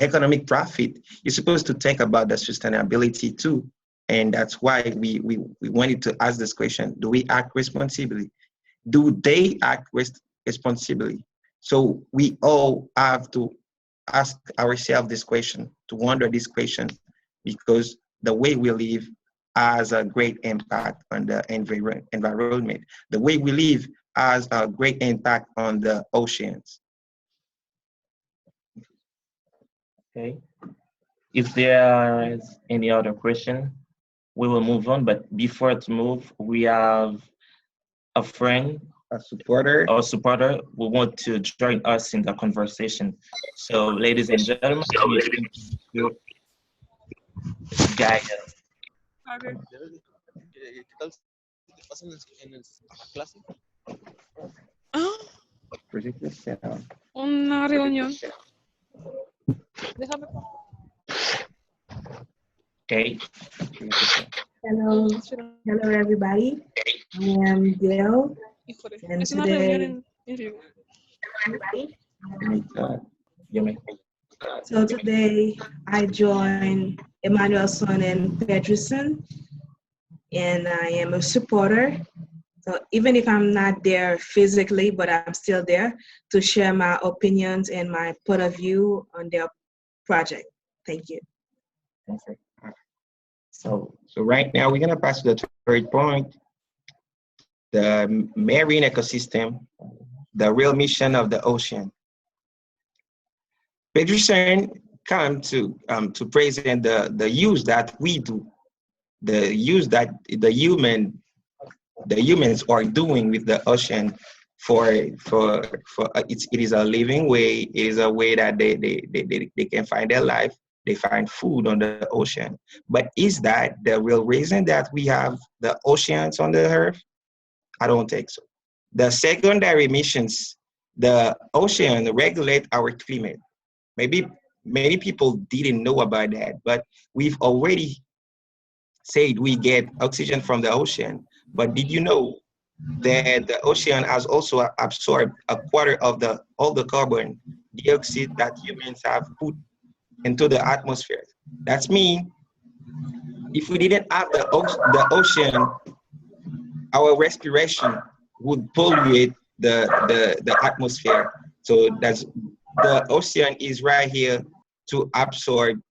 economic profit. You're supposed to think about the sustainability too. And that's why we wanted to ask this question: do we act responsibly? Do they act responsibly? So we all have to ask ourselves this question, to wonder this question, because the way we live has a great impact on the environment. The way we live has a great impact on the oceans. Okay. If there is any other question, we will move on. But before to move, we have a friend, A supporter. or supporter who want to join us in the conversation. So, ladies and gentlemen, we introduce you, Gaia. Una reunión. Okay. Hello, hello everybody. I am Dale, and Es una reunión today, en vivo. so today I join Emmanuelson and Pedersen, and I am a supporter. So even if I'm not there physically, but I'm still there to share my opinions and my point of view on their project. Thank you. Perfect. So right now we're gonna pass to the third point, the marine ecosystem, the real mission of the ocean. Pedersen come to present the use that we do, the use that the humans are doing with the ocean for it is a living way. It is a way that they can find their life. They find food on the ocean. But is that the real reason that we have the oceans on the earth? I don't think so. The secondary missions, the ocean regulate our climate. Maybe many people didn't know about that, but we've already said we get oxygen from the ocean. But did you know that the ocean has also absorbed a quarter of all the carbon dioxide that humans have put into the atmosphere? That's mean if we didn't have the ocean, our respiration would pollute the atmosphere. So the ocean is right here to absorb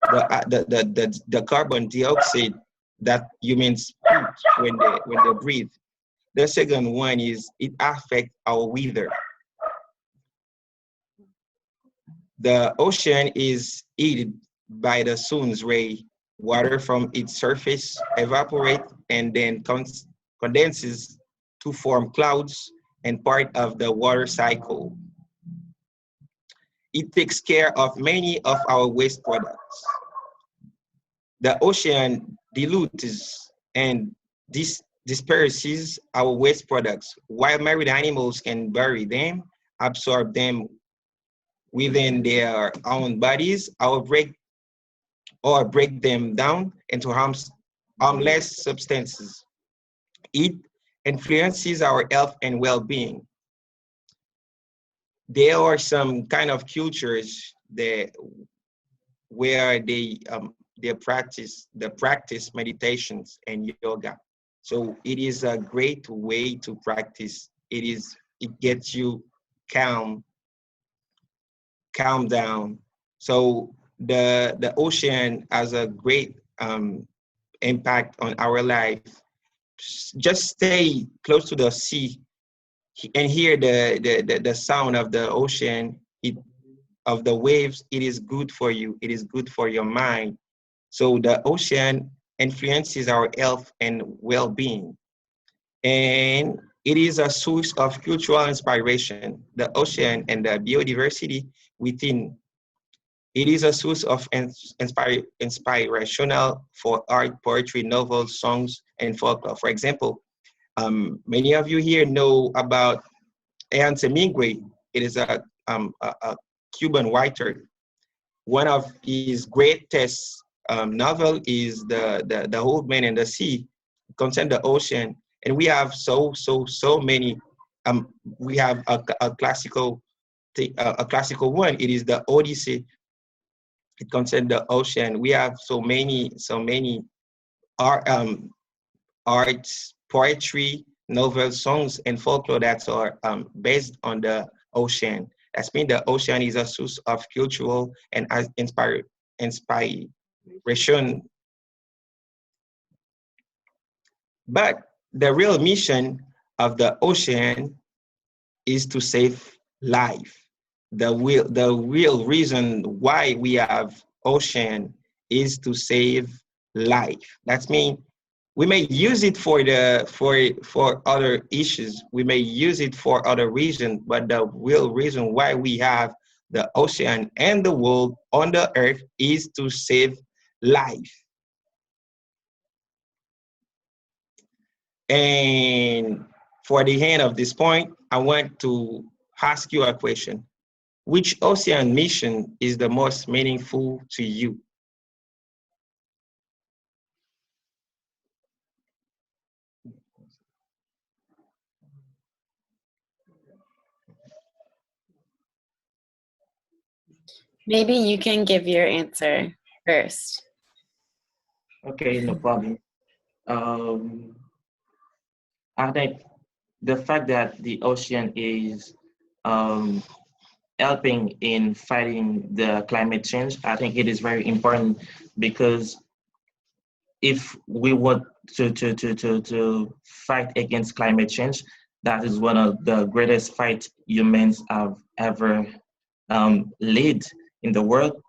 the carbon dioxide that humans put when they breathe. The second one is it affects our weather. The ocean is heated by the sun's ray. Water from its surface evaporates and then condenses to form clouds and part of the water cycle. It takes care of many of our waste products. The ocean dilutes and disperses our waste products, while marine animals can bury them, absorb them within their own bodies, or break them down into harmless substances. It influences our health and well-being. There are some kind of cultures where they practice meditations and yoga. So it is a great way to practice. It gets you calm down. So the ocean has a great impact on our life. Just stay close to the sea and hear the sound of the ocean, of the waves. It is good for you. It is good for your mind. So the ocean influences our health and well-being. And it is a source of cultural inspiration. The ocean and the biodiversity within, it is a source of inspirational for art, poetry, novels, songs, and folklore. For example, many of you here know about Ernest Hemingway. It is a Cuban writer. One of his greatest novel is the Old Man and the Sea, concerning the ocean. And we have so many. We have a classical one. It is the Odyssey. It concerns the ocean. We have so many arts, poetry, novels, songs, and folklore that are based on the ocean. That's mean the ocean is a source of cultural and inspiration. But the real mission of the ocean is to save life. The real reason why we have ocean is to save life. That means we may use it for other issues. We may use it for other reasons, but the real reason why we have the ocean and the world on the earth is to save life. And for the end of this point, I want to ask you a question. Which ocean mission is the most meaningful to you? Maybe you can give your answer first. Okay, no problem. Um, I think the fact that the ocean is um, helping in fighting the climate change, I think it is very important because if we want to fight against climate change, that is one of the greatest fights humans have ever led in the world.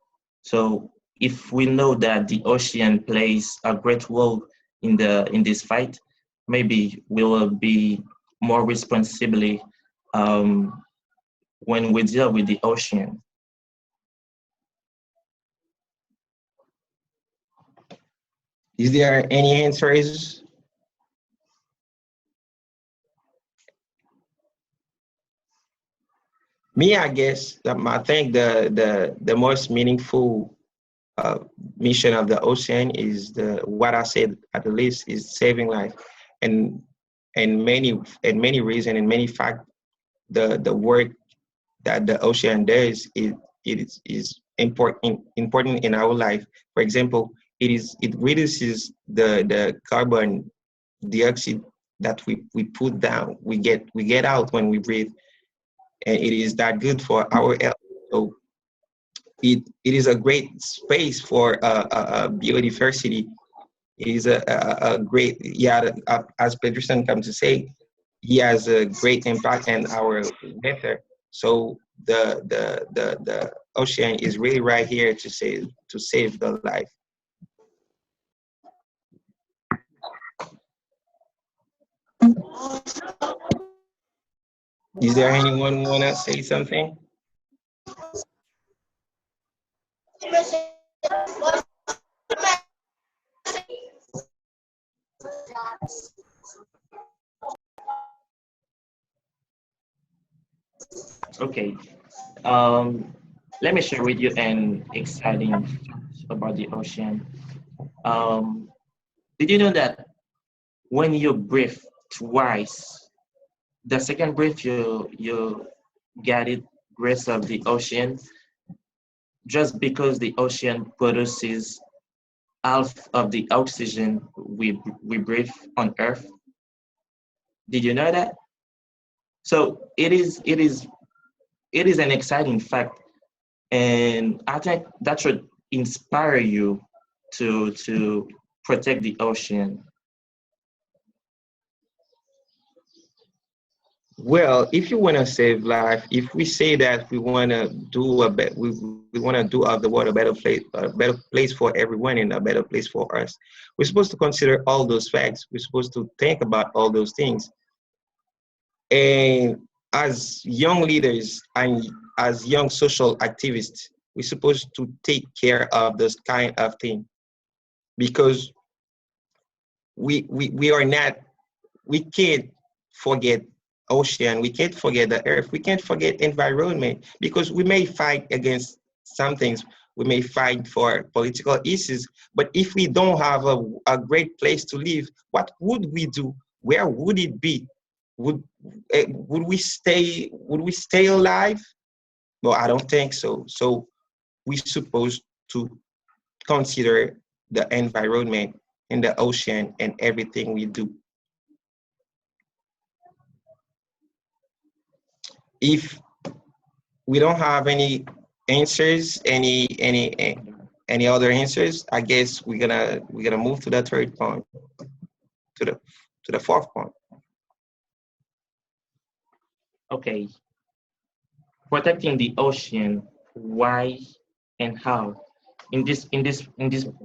So if we know that the ocean plays a great role in this fight, maybe we will be more responsibly um, when we deal with the ocean. Is there any answers? Me, I guess I think the most meaningful uh, mission of the ocean is the what I said at the least is saving life, and and many reasons and many fact the work that the ocean does is important in our life. For example, it reduces the carbon dioxide that we put down, we get out when we breathe, and it is that good for our health. So it is a great space for biodiversity. It is a great, yeah, as Peterson comes to say, he has a great impact on our weather. So the ocean is really right here to save the life. Is there anyone wanna say something? Okay, um, let me share with you an exciting fact about the ocean. Um, did you know that when you breathe twice, the second breath you get it grace of the ocean, just because the ocean produces half of the oxygen we breathe on Earth. Did you know that? So it is an exciting fact, and I think that should inspire you to protect the ocean. Well, if you want to save life, if we say that we want to do we want to do of the world a better place for everyone and a better place for us, we're supposed to consider all those facts. We're supposed to think about all those things. And as young leaders and as young social activists, we're supposed to take care of this kind of thing because we are not, we can't forget ocean, we can't forget the earth, we can't forget environment because we may fight against some things, we may fight for political issues, but if we don't have a great place to live, what would we do? Where would it be? Would would we stay alive? Well, I don't think so. So we're supposed to consider the environment and the ocean and everything we do. If we don't have any answers, any other answers, I guess we're gonna move to the third point, to the fourth point. Okay, protecting the ocean, why and how. In this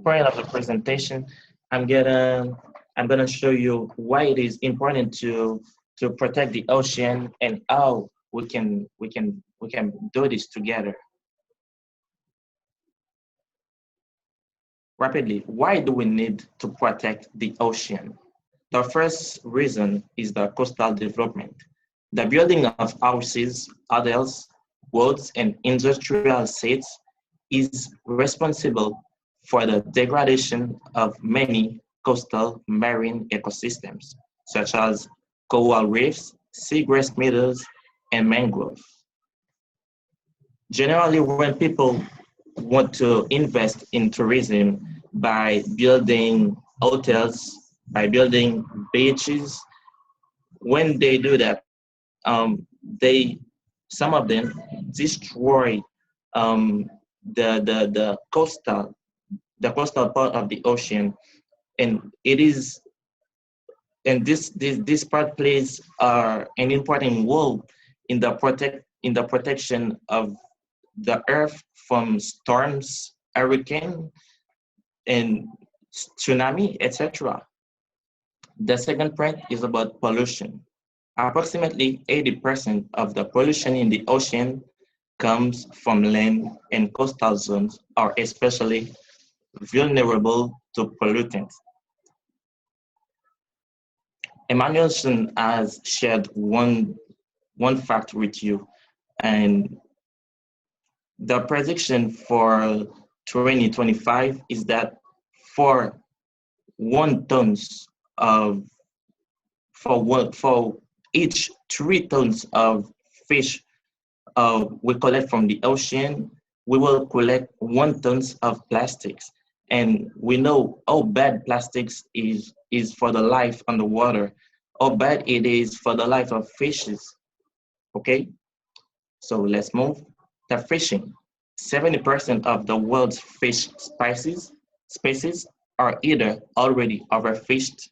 part of the presentation, I'm gonna I'm gonna show you why it is important to protect the ocean and how we can do this together. Rapidly, why do we need to protect the ocean? The first reason is the coastal development. The building of houses, hotels, roads, and industrial sites is responsible for the degradation of many coastal marine ecosystems, such as coral reefs, seagrass meadows, and mangroves. Generally, when people want to invest in tourism by building hotels, by building beaches. When they do that, they some of them destroy um, the coastal part of the ocean, and it is and this part plays an important role in the protection of the earth from storms, hurricane, and tsunami, etc. The second point is about pollution. Approximately 80% of the pollution in the ocean comes from land, and coastal zones are especially vulnerable to pollutants. Emmanuelson has shared one fact with you, and the prediction for 2025 is that for 1 tons of for each 3 tons of fish we collect from the ocean, we will collect 1 tons of plastics. And we know how bad plastics is for the life underwater, how bad it is for the life of fishes. Okay, so let's move. The fishing. 70% of the world's fish species are either already overfished,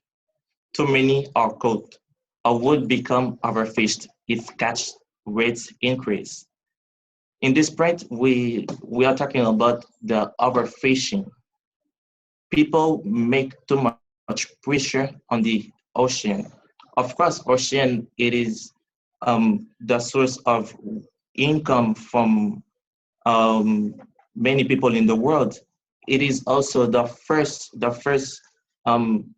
too many are caught, or would become overfished if catch rates increase. In this point, we are talking about the overfishing. People make too much pressure on the ocean. Of course, ocean, it is the source of income from many people in the world. It is also um,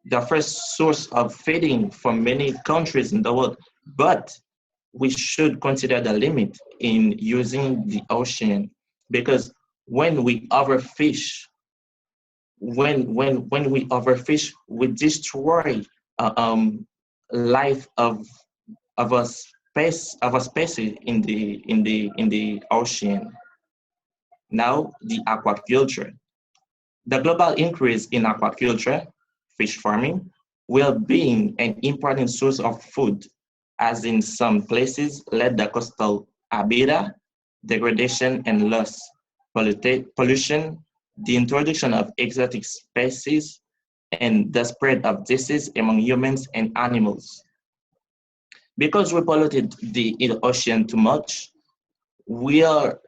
the first source of feeding for many countries in the world. But we should consider the limit in using the ocean, because when we overfish, when we overfish, we destroy life of a species in the ocean. Now, the aquaculture. The global increase in aquaculture, fish farming, will be an important source of food, as in some places led the coastal habitat, degradation and loss, pollution, the introduction of exotic species, and the spread of disease among humans and animals. Because we polluted the ocean too much, we are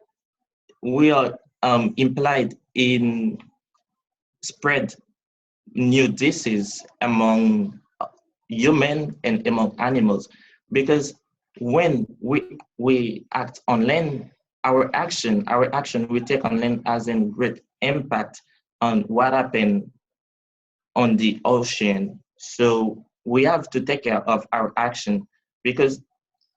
implied in spread new disease among human and among animals, because when we act on land, our action we take on land has a great impact on what happened on the ocean. So we have to take care of our action, because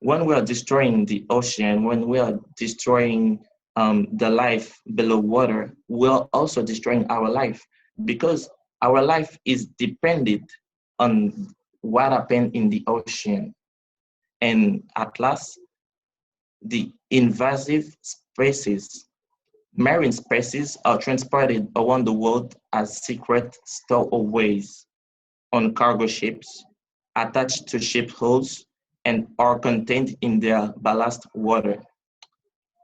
when we are destroying the ocean, when we are destroying the life below water, we're also destroying our life, because our life is dependent on what happened in the ocean. And at last, the invasive species. Marine species are transported around the world as secret stowaways on cargo ships, attached to ship hulls, and are contained in their ballast water.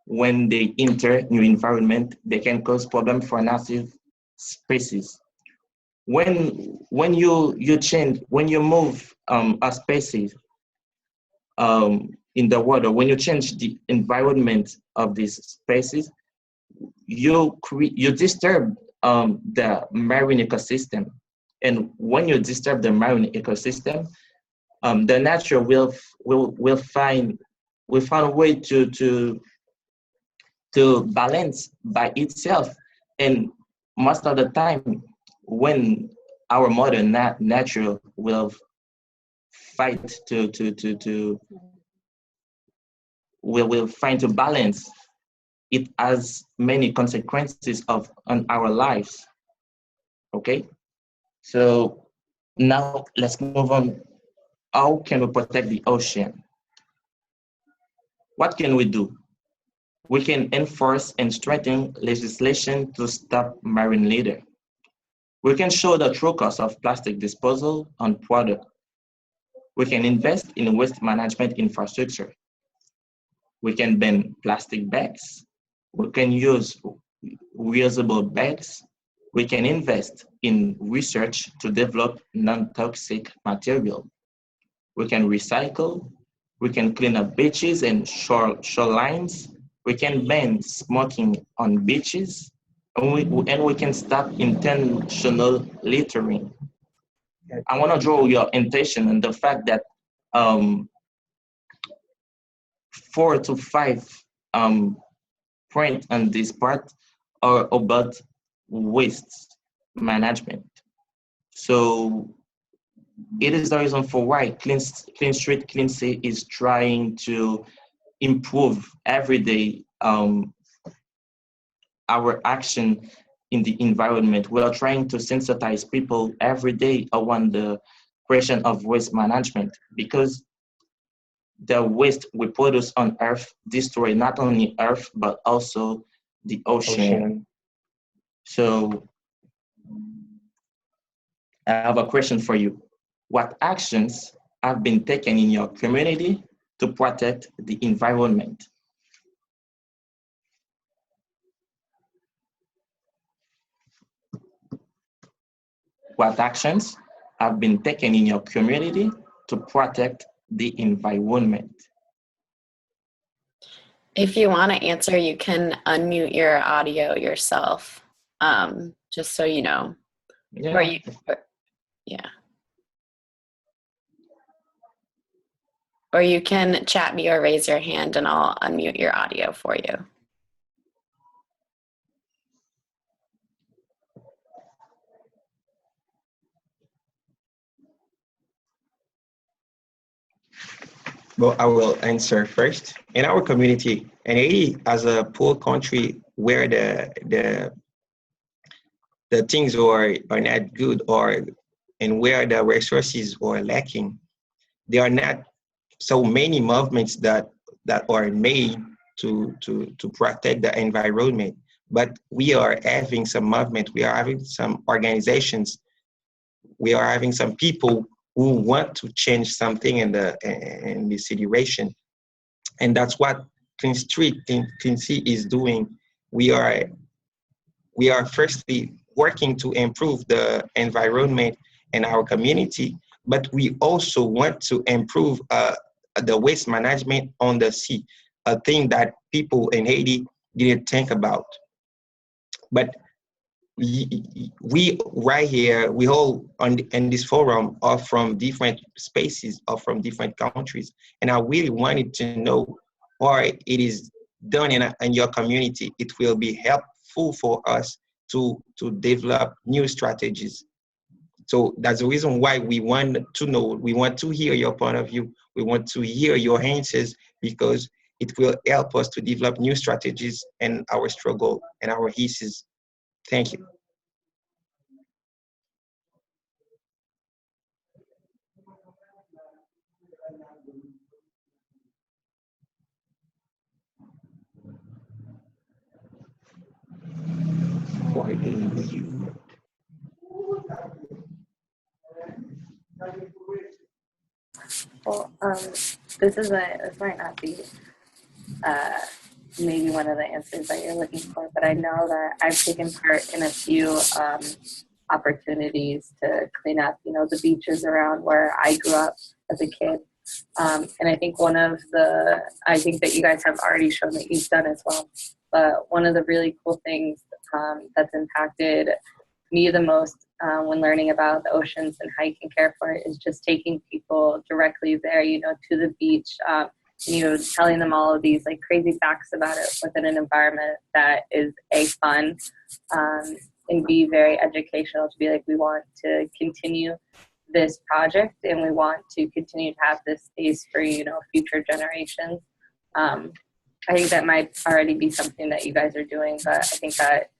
When they enter new environment, they can cause problem for native species. When you move a species in the water, when you change the environment of these species, you disturb the marine ecosystem. And when you disturb the marine ecosystem, the nature will find a way to balance by itself. And most of the time, when our modern nature will fight to will find to balance, it has many consequences on our lives. Okay, so now let's move on. How can we protect the ocean? What can we do? We can enforce and strengthen legislation to stop marine litter. We can show the true cost of plastic disposal on product. We can invest in waste management infrastructure. We can ban plastic bags. We can use reusable bags. We can invest in research to develop non-toxic material. We can recycle. We can clean up beaches and shorelines. We can ban smoking on beaches. And we can stop intentional littering. I want to draw your attention on the fact that 4 to 5 points on this part are about waste management. So it is the reason for why Clean Street, Clean Sea is trying to improve every day our action in the environment. We are trying to sensitize people every day around the question of waste management, because the waste we produce on Earth destroy not only Earth, but also the ocean. So I have a question for you. What actions have been taken in your community to protect the environment? What actions have been taken in your community to protect the environment? If you want to answer, you can unmute your audio yourself, just so you know. Yeah. Yeah. Or you can chat me or raise your hand and I'll unmute your audio for you. Well, I will answer first. In our community, and Haiti as a poor country where the things are not good, or and where the resources are lacking, there are not so many movements that are made to protect the environment. But we are having some movement, we are having some organizations, we are having some people who want to change something in the situation. And that's what Clean Street, Clean Sea is doing. We are firstly working to improve the environment in our community, but we also want to improve the waste management on the sea, a thing that people in Haiti didn't think about. But we right here, we all in this forum are from different spaces, or from different countries, and I really wanted to know why it is done in your community. It will be helpful for us to develop new strategies. So that's the reason why we want to know, we want to hear your point of view, we want to hear your answers, because it will help us to develop new strategies in our struggle and our issues. Thank you. Well, this might not be maybe one of the answers that you're looking for, but I know that I've taken part in a few opportunities to clean up, the beaches around where I grew up as a kid. And I think I think that you guys have already shown that you've done as well. But one of the really cool things that's impacted me the most when learning about the oceans and how you can care for it is just taking people directly there, to the beach, telling them all of these like crazy facts about it within an environment that is fun and be very educational, to be like, we want to continue this project and we want to continue to have this space for, future generations. I think that might already be something that you guys are doing, but I think that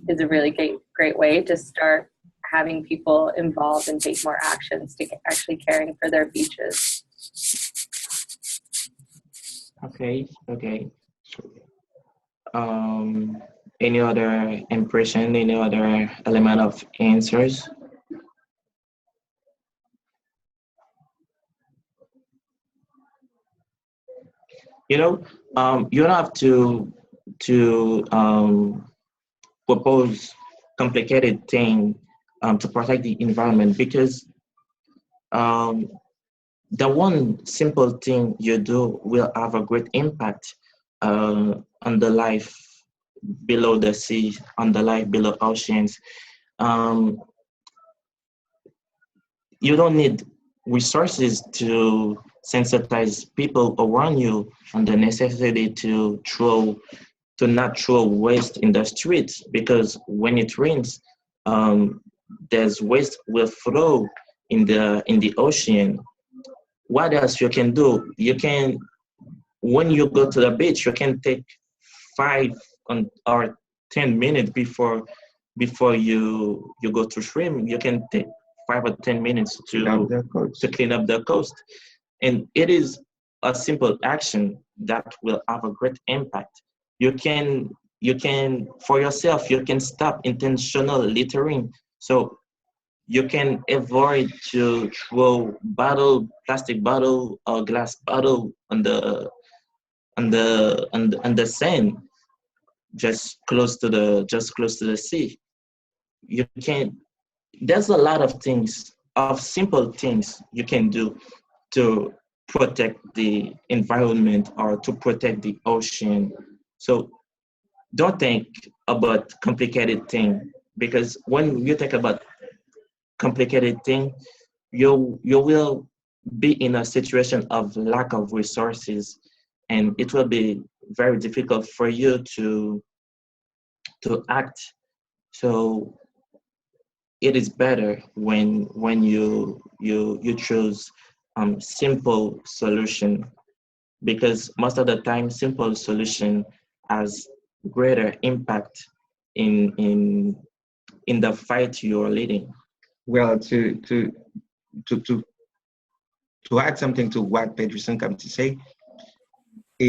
is a really great way to start having people involved and take more actions to actually caring for their beaches. Okay. Um, any other impression? Any other element of answers? You know, you don't have to propose complicated thing to protect the environment because um, the one simple thing you do will have a great impact on the life below the sea, on the life below oceans. Um, you don't need resources to sensitize people around you on the necessity to not throw waste in the streets because when it rains, um, there's waste will flow in the ocean. What else you can do? You can when you go to the beach, you can take or 10 minutes before you go to swim. You can take 5 or 10 minutes to clean up the coast, and it is a simple action that will have a great impact. You can for yourself you can stop intentional littering. So you can avoid to throw plastic bottle or glass bottle on the sand just close to the sea. You can There's a lot of things of simple things you can do to protect the environment or to protect the ocean. So don't think about complicated thing because when you think about complicated thing, you will be in a situation of lack of resources, and it will be very difficult for you to act. So it is better when you choose simple solution because most of the time simple solution has greater impact in in the fight you're leading. Well, to to to add something to what Pedroson comes to say,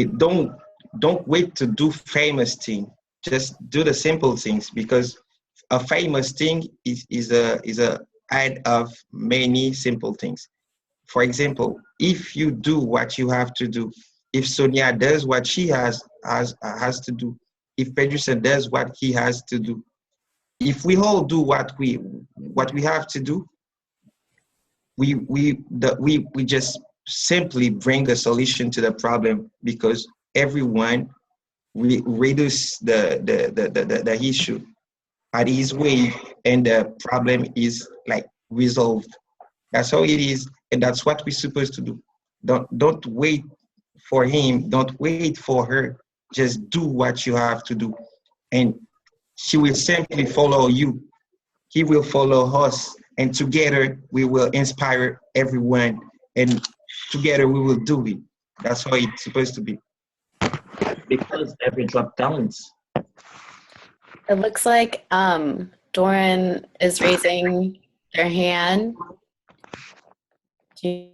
don't wait to do famous thing. Just do the simple things because a famous thing is a add of many simple things. For example, if you do what you have to do, if Sonia does what she has to do, if Pedroson does what he has to do, if we all do what we have to do, we just simply bring a solution to the problem because everyone we reduce the issue at his way and the problem is like resolved. That's how it is, and that's what we're supposed to do. Don't wait for him, don't wait for her. Just do what you have to do, and she will simply follow you. He will follow us, and together we will inspire everyone, and together we will do it. That's how it's supposed to be. Because every drop counts. It looks like Doran is raising their hand. Do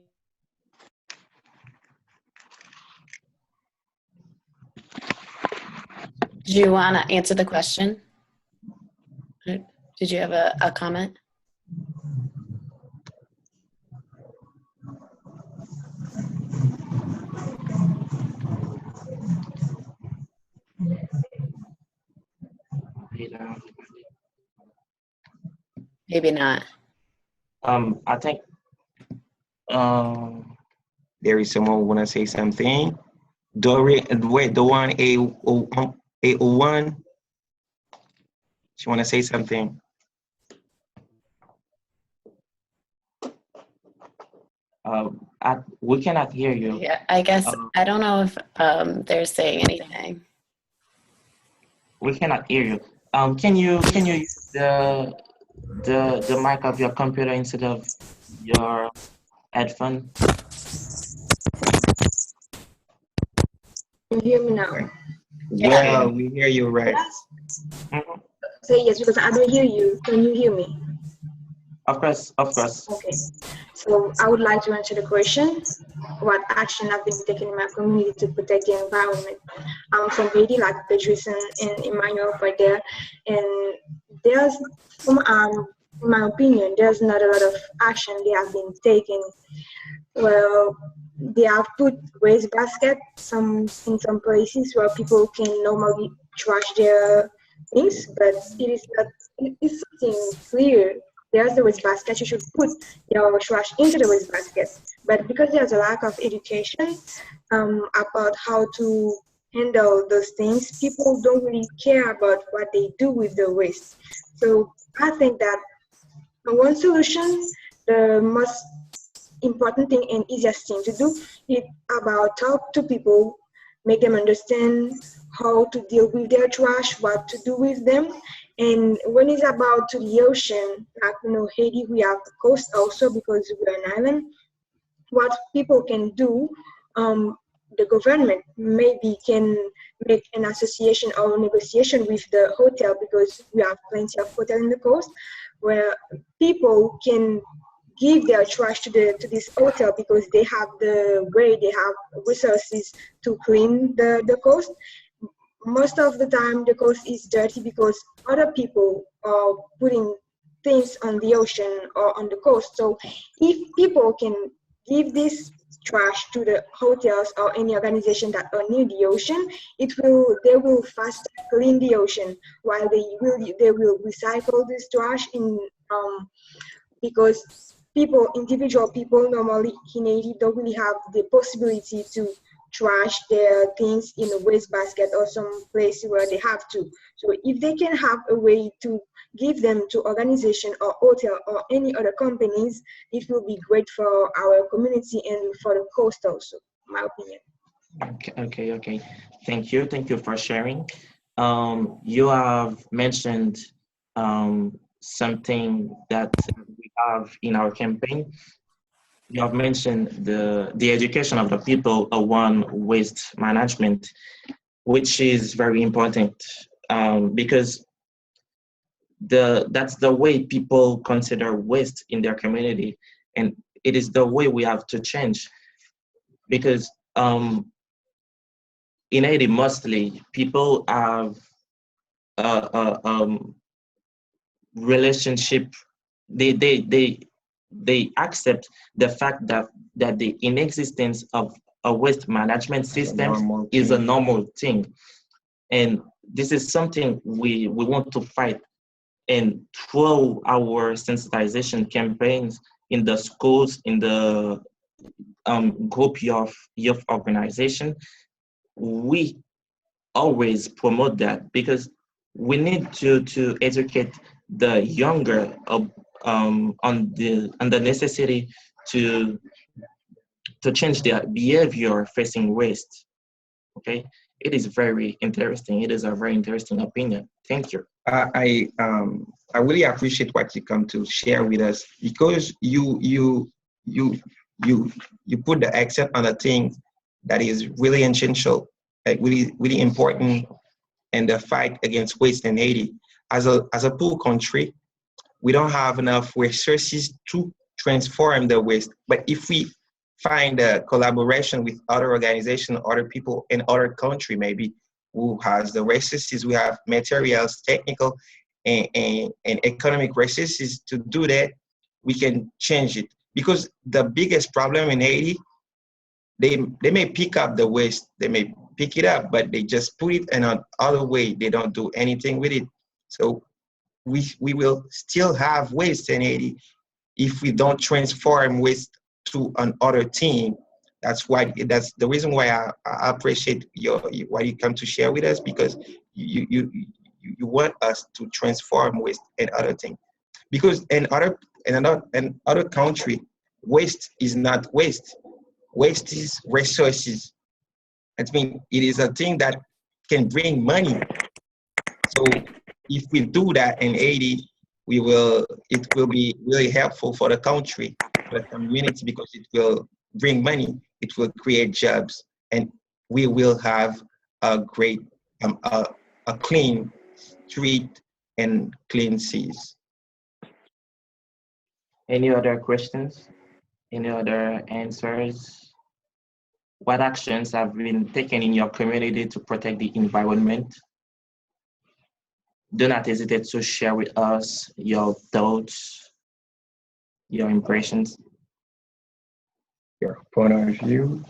you want to answer the question? Did you have a comment? Maybe not. I think um, There is someone who wanna say something. Dorian, wait, the one A01. She wanna say something. we cannot hear you. Yeah, I guess I don't know if they're saying anything. We cannot hear you. Can you use the mic of your computer instead of your headphone? Can you hear me now? Well, we hear you right. Say yes because I don't hear you. Can you hear me? Of course, of course. Okay, so I would like to answer the question, what action have been taken in my community to protect the environment? I'm from Haiti, like Patrice and Emmanuel right there, and there's, in my opinion, there's not a lot of action they have been taken. Well, they have put waste basket in some places where people can normally trash their things, but it is not. It is something clear. There's the waste basket. You should put your trash into the waste basket. But because there's a lack of education about how to handle those things, people don't really care about what they do with the waste. So I think that one solution, the most important thing and easiest thing to do is about talk to people, make them understand how to deal with their trash, what to do with them. And when it's about to the ocean, like Haiti, we have the coast also because we're an island. What people can do, the government maybe can make an association or negotiation with the hotel because we have plenty of hotel in the coast where people can give their trash to this hotel because they have the way, they have resources to clean the coast. Most of the time the coast is dirty because other people are putting things on the ocean or on the coast. So if people can give this trash to the hotels or any organization that are near the ocean, they will faster clean the ocean while they will recycle this trash in because individual people normally in Haiti don't really have the possibility to trash their things in a waste basket or some place where they have to. So if they can have a way to give them to organization or hotel or any other companies, it will be great for our community and for the coast also, in my opinion. Okay. Thank you for sharing. You have mentioned something that we have in our campaign. You have mentioned the education of the people around waste management, which is very important because that's the way people consider waste in their community, and it is the way we have to change because in Haiti mostly people have a relationship. They accept the fact that the inexistence of a waste management system is a normal thing, and this is something we want to fight. And through our sensitization campaigns in the schools, in the group youth organization, we always promote that because we need to educate the younger on the necessity to change their behavior facing waste. Okay, it is very interesting. It is a very interesting opinion. Thank you. I really appreciate what you come to share with us because you put the accent on a thing that is really essential, like really important in the fight against waste in Haiti. As a poor country, we don't have enough resources to transform the waste. But if we find a collaboration with other organizations, other people in other country, maybe who has the resources, we have materials, technical and economic resources to do that, we can change it. Because the biggest problem in Haiti, they may pick up the waste, they may pick it up, but they just put it in another way. They don't do anything with it. So we will still have waste in Haiti if we don't transform waste to another thing. That's the reason why I appreciate what you come to share with us, because you want us to transform waste and other things. Because in other country, waste is not waste. Waste is resources. I mean, it is a thing that can bring money. So if we do that in Haiti, it will be really helpful for the country, for the community, because it will bring money, it will create jobs, and we will have a great, a clean street and clean seas. Any other questions? Any other answers? What actions have been taken in your community to protect the environment? Do not hesitate to share with us your thoughts, your impressions. Your point of view.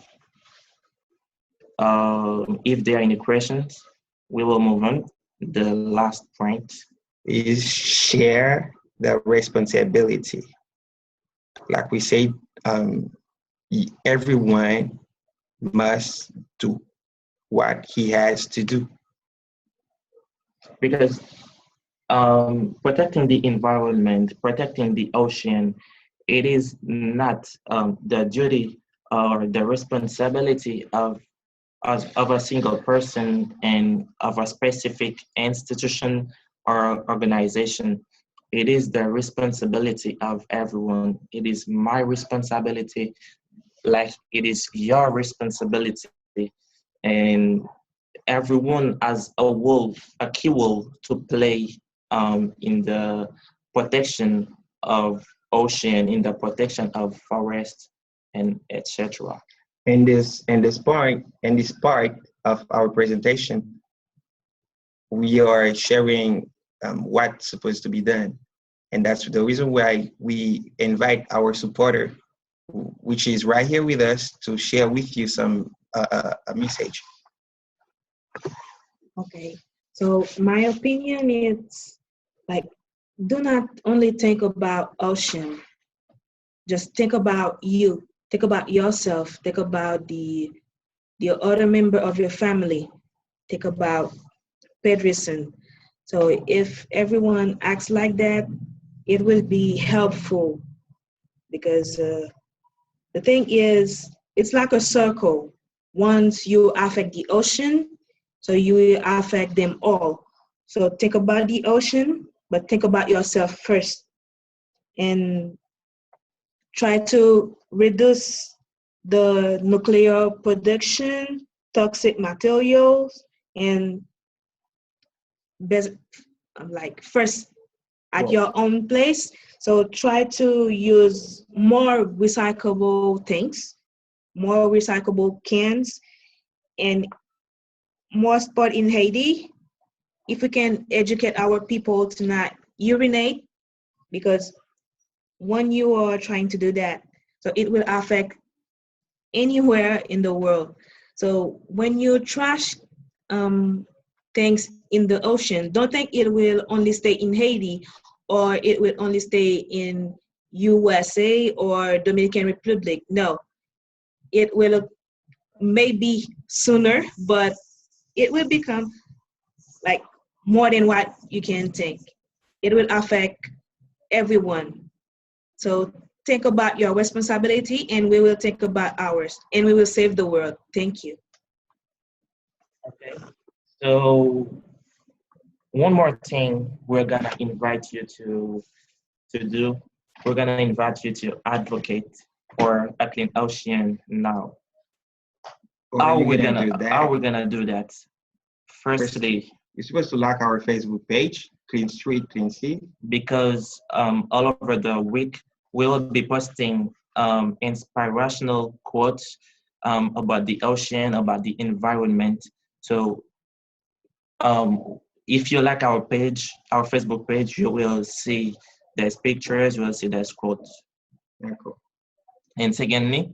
If there are any questions, we will move on. The last point Is share the responsibility. Like we said, everyone must do what he has to do. because protecting the environment, protecting the ocean, it is not the duty or the responsibility of a single person and of a specific institution or organization. It is the responsibility of everyone. It is my responsibility, like it is your responsibility. And everyone has a key role to play in the protection of ocean, in the protection of forest, and etc. In this part of our presentation, we are sharing what's supposed to be done. And that's the reason why we invite our supporter, which is right here with us, to share with you some a message. Okay. So my opinion is like, do not only think about ocean. Just think about you. Think about yourself. Think about the other member of your family. Think about Pedersen. So if everyone acts like that, it will be helpful because the thing is, it's like a circle. Once you affect the ocean, so you will affect them all. So think about the ocean, but think about yourself first and try to reduce the nuclear production, toxic materials, and like first at your own place. So try to use more recyclable things, more recyclable cans, and more sport in Haiti. If we can educate our people to not urinate, because when you are trying to do that, so it will affect anywhere in the world. So when you trash things in the ocean, don't think it will only stay in Haiti or it will only stay in USA or Dominican Republic. No, it will maybe sooner, but it will become like more than what you can think. It will affect everyone. So think about your responsibility and we will think about ours and we will save the world. Thank you. Okay. So one more thing we're gonna invite you to do. We're gonna invite you to advocate for a clean ocean now. How we gonna do that? Firstly, you're supposed to like our Facebook page, Clean Street, Clean Sea. Because all over the week we will be posting inspirational quotes about the ocean, about the environment. So if you like our page, our Facebook page, you will see there's pictures, you will see there's quotes. Yeah, cool. And secondly,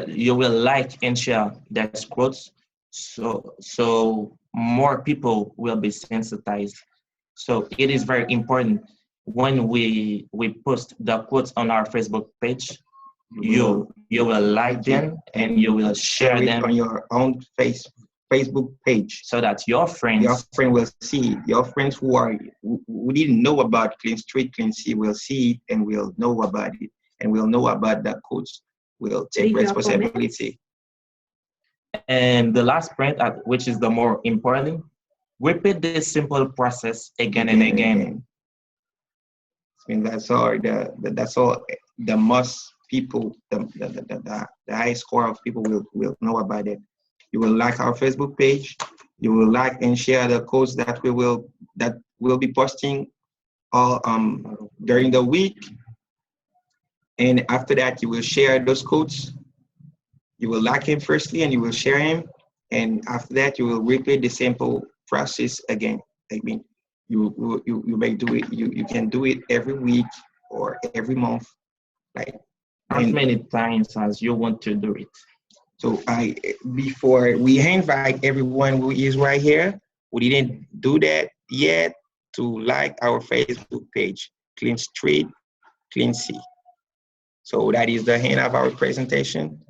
you will like and share there's quotes, so more people will be sensitized. So it is very important when we post the quotes on our Facebook page, you will like them and you will share them on your own Facebook page, so that your friend will see. Your friends who didn't know about Clean Street, Clean Sea will see it and will know about it and will know about that quotes. Will take responsibility. And the last point, which is the more important, repeat this simple process again and again. I mean, that's all the most people, the high score of people will know about it. You will like our Facebook page. You will like and share the quotes that we'll be posting all during the week. And after that, you will share those quotes. You will like him firstly, and you will share him. And after that, you will repeat the simple process again. I mean, you may do it. You can do it every week or every month, like As many times as you want to do it. So before we invite everyone who is right here, who didn't do that yet, to like our Facebook page, Clean Street, Clean Sea. So that is the end of our presentation.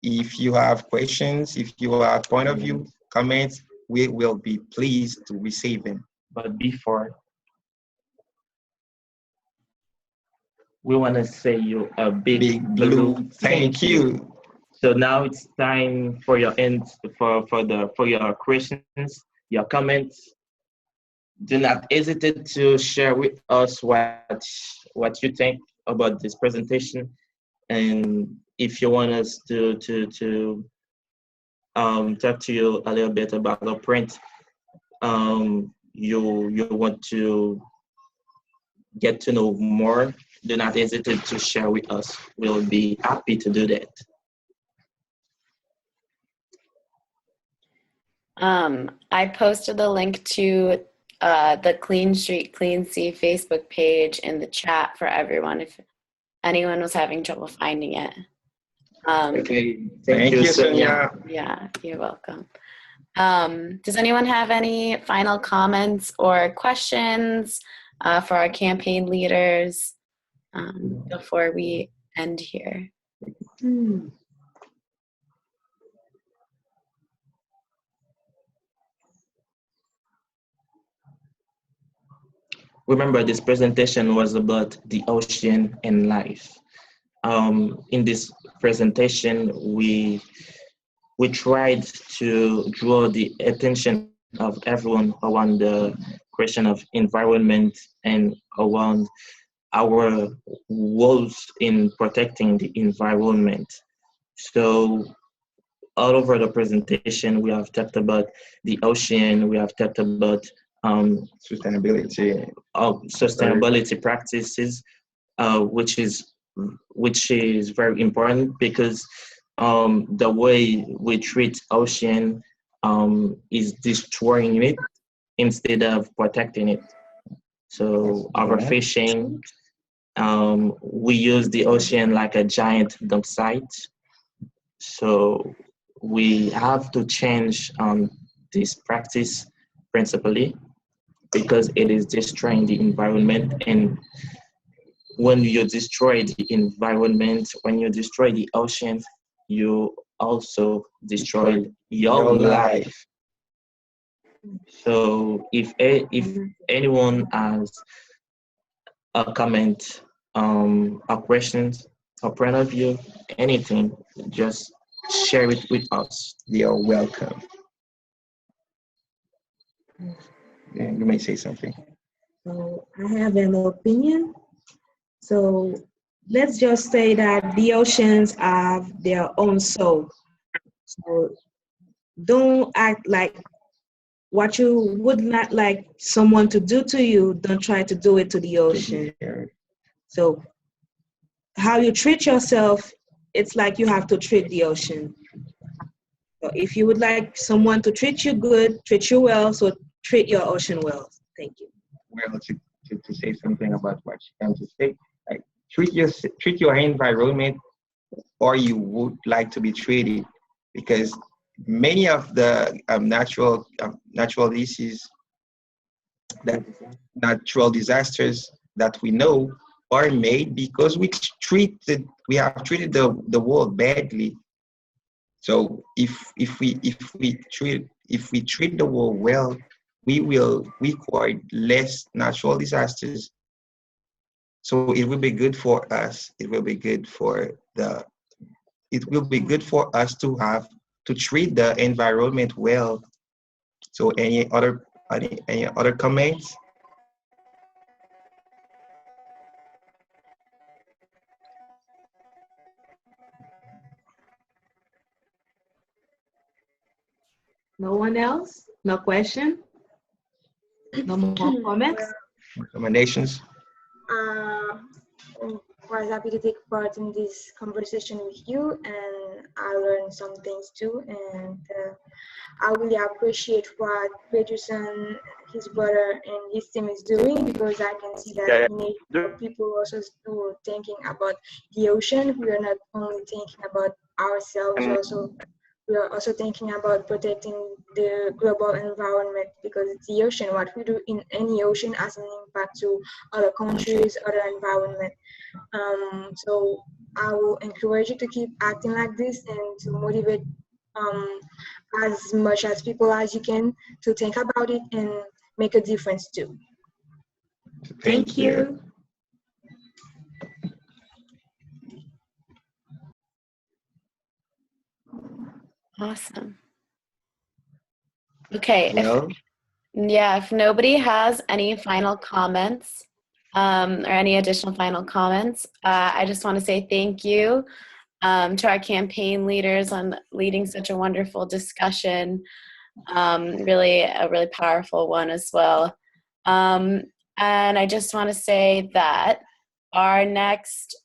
If you have questions, if you have point of view, comments, we will be pleased to receive them. But before, we want to say you a big blue thank you. So now it's time for your for your questions, your comments. Do not hesitate to share with us what you think about this presentation, and if you want us to talk to you a little bit about the print, you want to get to know more, do not hesitate to share with us. We'll be happy to do that. I posted the link to the Clean Street, Clean Sea Facebook page in the chat for everyone if anyone was having trouble finding it. Okay, thank you, Sonia. Yeah, you're welcome. Does anyone have any final comments or questions for our campaign leaders before we end here? Remember, this presentation was about the ocean and life. In this presentation, we tried to draw the attention of everyone around the question of environment and around our roles in protecting the environment. So all over the presentation, we have talked about the ocean, we have talked about sustainability practices, which is very important because the way we treat ocean is destroying it instead of protecting it. So overfishing, we use the ocean like a giant dump site. So we have to change this practice principally because it is destroying the environment. And when you destroy the environment, when you destroy the ocean, you also destroy your life. So if anyone has a comment, a question, a point of view, anything, just share it with us. You're welcome. Yeah, you may say something. So I have an opinion. So let's just say that the oceans have their own soul. So don't act like what you would not like someone to do to you, don't try to do it to the ocean. So how you treat yourself, it's like you have to treat the ocean. So if you would like someone to treat you good, treat you well, so treat your ocean well. Thank you. Well, to say something about what she comes to say, like treat your environment or you would like to be treated, because many of the natural issues, that natural disasters that we know are made because we have treated the world badly. So if we treat the world well, we will record less natural disasters. So it will be good for us. It will be good for us to treat the environment well. So any other comments? No one else? No question? No more comments? Recommendations? was happy to take part in this conversation with you, and I learned some things too. And I really appreciate what Peterson, his brother, and his team is doing, because I can see that in Asia, people also still thinking about the ocean. We are not only thinking about ourselves, we are also thinking about protecting the global environment, because it's the ocean. What we do in any ocean has an impact to other countries, other environment. So I will encourage you to keep acting like this and to motivate as much as people as you can to think about it and make a difference too. Thank you. Awesome. Okay. Well, If nobody has any final comments or any additional final comments, I just want to say thank you to our campaign leaders on leading such a wonderful discussion. Really a really powerful one as well. And I just want to say that our next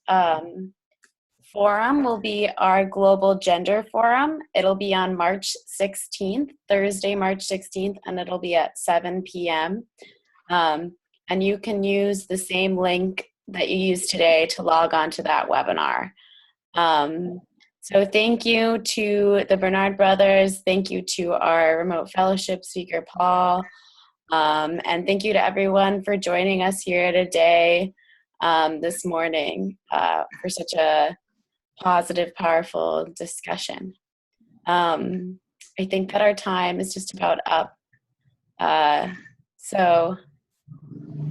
forum will be our Global Gender Forum. It'll be on March 16th, Thursday, March 16th, and it'll be at 7 p.m. And you can use the same link that you used today to log on to that webinar. So thank you to the Bernard brothers. Thank you to our remote fellowship speaker, Paul. And thank you to everyone for joining us here today, this morning, for such a positive, powerful discussion. I think that our time is just about up. So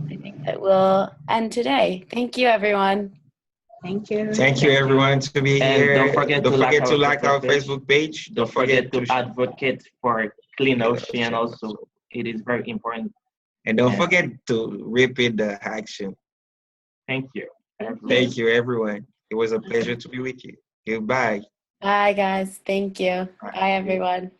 I think that we'll end today. Thank you, everyone. Thank you. thank you everyone to be And here. don't forget to like our Facebook page. Don't forget to advocate for clean ocean also. It is very important. And don't forget to repeat the action. Thank you. Thank you, everyone. It was a pleasure to be with you. Goodbye. Bye, guys. Thank you. Bye, everyone.